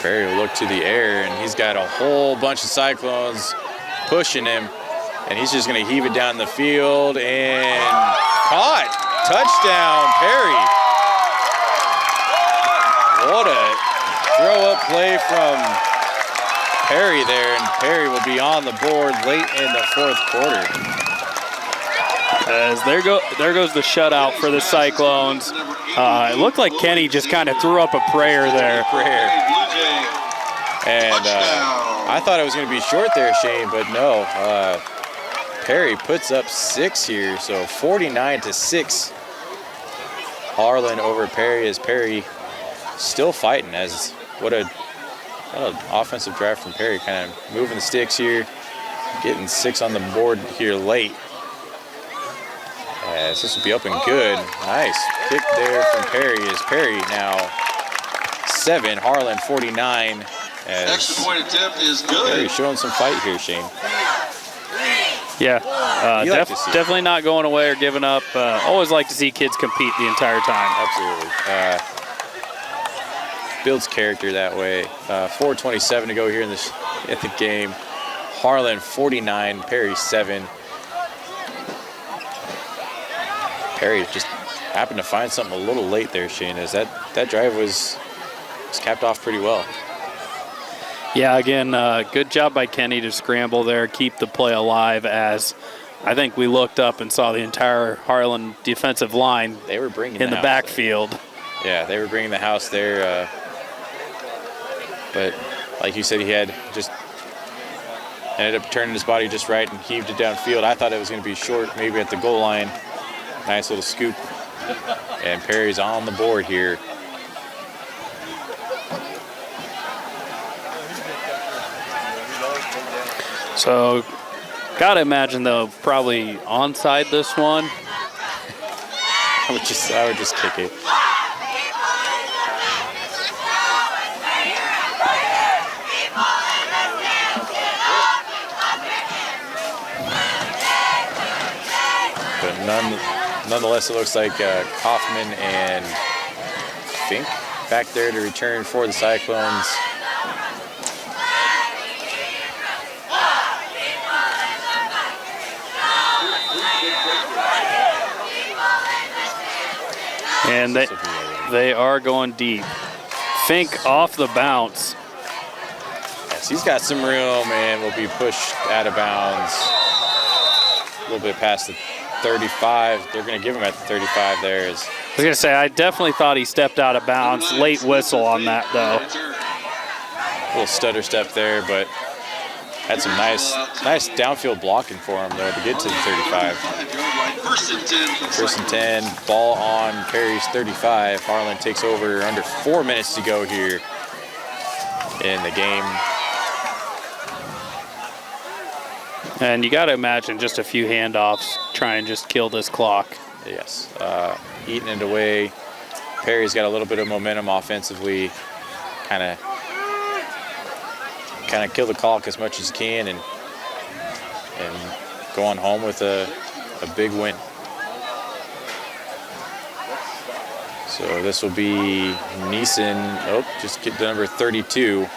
Perry will look to the air, and he's got a whole bunch of Cyclones pushing him, and he's just going to heave it down the field, and caught. Touchdown, Perry. What a throw-up play from Perry there, and Perry will be on the board late in the 4th quarter. As there goes the shutout for the Cyclones. It looked like Kenny just kind of threw up a prayer there. And I thought it was going to be short there, Shane, but no. Perry puts up 6 here, so 49-6. Harlan over Perry as Perry still fighting. As what an offensive drive from Perry, kind of moving the sticks here, getting 6 on the board here late. As this will be up and good. Nice kick there from Perry. As Perry now 7, Harlan 49. As extra point attempt is good. Perry showing some fight here, Shane. Yeah, definitely not going away or giving up. Always like to see kids compete the entire time. Absolutely. Builds character that way. 4:27 to go here in the game. Harlan 49, Perry 7. Perry just happened to find something a little late there, Shane, as that drive was capped off pretty well. Yeah, again, good job by Kenny to scramble there, keep the play alive, as I think we looked up and saw the entire Harlan defensive line they were bringing in the backfield. There. Yeah, they were bringing the house there. But like you said, he had just ended up turning his body just right and heaved it downfield. I thought it was going to be short, maybe at the goal line. Nice little scoop. And Perry's on the board here. So, gotta imagine they'll probably onside this one. I would just kick it. But nonetheless, it looks like Kaufman and Fink back there to return for the Cyclones. And they are going deep. Fink off the bounce. Yes, he's got some room and will be pushed out of bounds a little bit past the 35. They're going to give him at the 35 there. I was going to say, I definitely thought he stepped out of bounds. Late whistle on that, though. A little stutter step there, but had some nice downfield blocking for him, though, to get to the 35. First and 10, ball on Perry's 35. Harlan takes over under 4 minutes to go here in the game. And you got to imagine just a few handoffs try and just kill this clock. Yes, eating it away. Perry's got a little bit of momentum offensively, kind of kill the clock as much as he can and go on home with a big win. So this will be Neeson. Just get the number 32.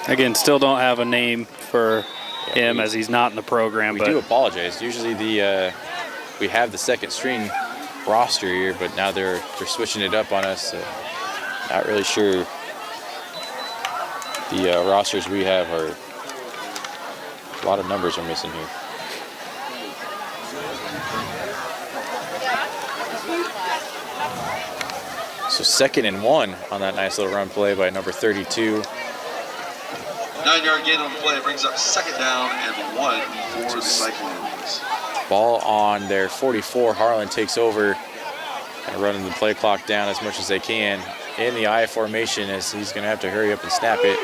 Again, still don't have a name for him as he's not in the program. We do apologize. Usually we have the second string roster here, but now they're switching it up on us. So not really sure. The rosters we have are a lot of numbers are missing here. So 2nd and 1 on that nice little run play by number 32. 9-yard gain on the play brings up 2nd down and 1 for the Cyclones. Ball on their 44. Harlan takes over and running the play clock down as much as they can in the I formation, as he's going to have to hurry up and snap it,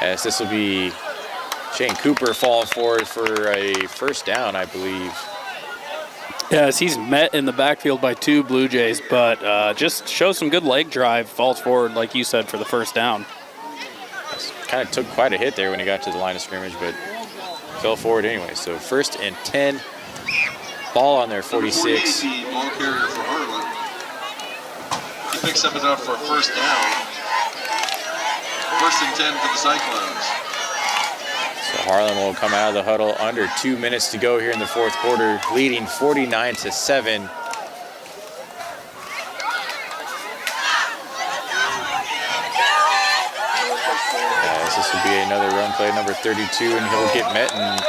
as this will be Shane Cooper falling forward for a first down, I believe. Yes, he's met in the backfield by 2 Blue Jays, but just shows some good leg drive, falls forward, like you said, for the first down. Kind of took quite a hit there when he got to the line of scrimmage, but fell forward anyway. So 1st and 10, ball on their 46. The ball carrier for Harlan. He picks up enough for a first down. 1st and 10 for the Cyclones. So Harlan will come out of the huddle under 2 minutes to go here in the 4th quarter, leading 49-7. This will be another run play, number 32, and he'll get met in the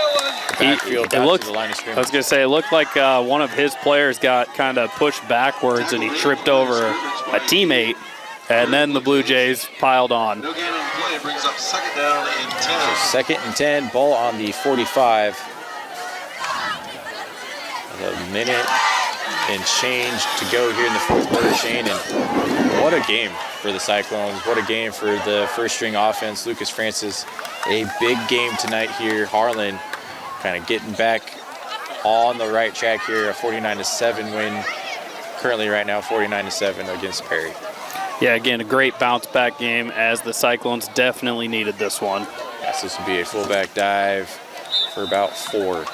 backfield back to the line of scrimmage. I was going to say, it looked like one of his players got kind of pushed backwards and he tripped over a teammate, and then the Blue Jays piled on. No gain on the play, brings up 2nd down and 10. So 2nd and 10, ball on the 45. A minute and change to go here in the 4th quarter, Shane, and what a game for the Cyclones. What a game for the first string offense. Lucas Francis, a big game tonight here. Harlan kind of getting back on the right track here, a 49-7 win. Currently right now 49-7 against Perry. Yeah, again, a great bounce back game, as the Cyclones definitely needed this one. Yes, this will be a fullback dive for about 4.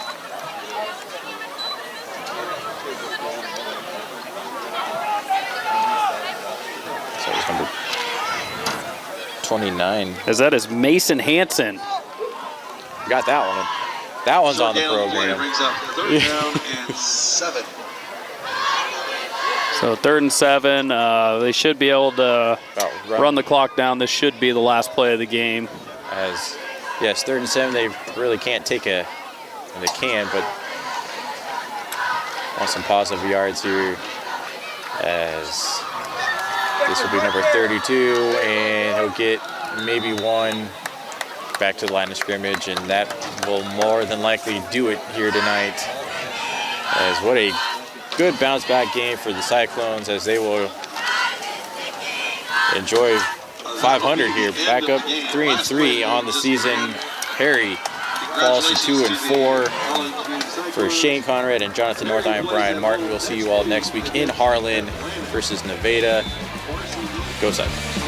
So it's number 29. That is Mason Hansen. Got that one. That one's on the program. Brings up 3rd down and 7. So 3rd and 7. They should be able to run the clock down. This should be the last play of the game. Yes, 3rd and 7. They really can't take they can, but want some positive yards here, as this will be number 32, and he'll get maybe 1 back to the line of scrimmage, and that will more than likely do it here tonight. As what a good bounce back game for the Cyclones, as they will enjoy 500 here, back up 3-3 on the season. Perry falls to 2-4. For Shane Conrad and Jonathan North, I am Brian Martin. We'll see you all next week in Harlan versus Nevada. Go Cyclones.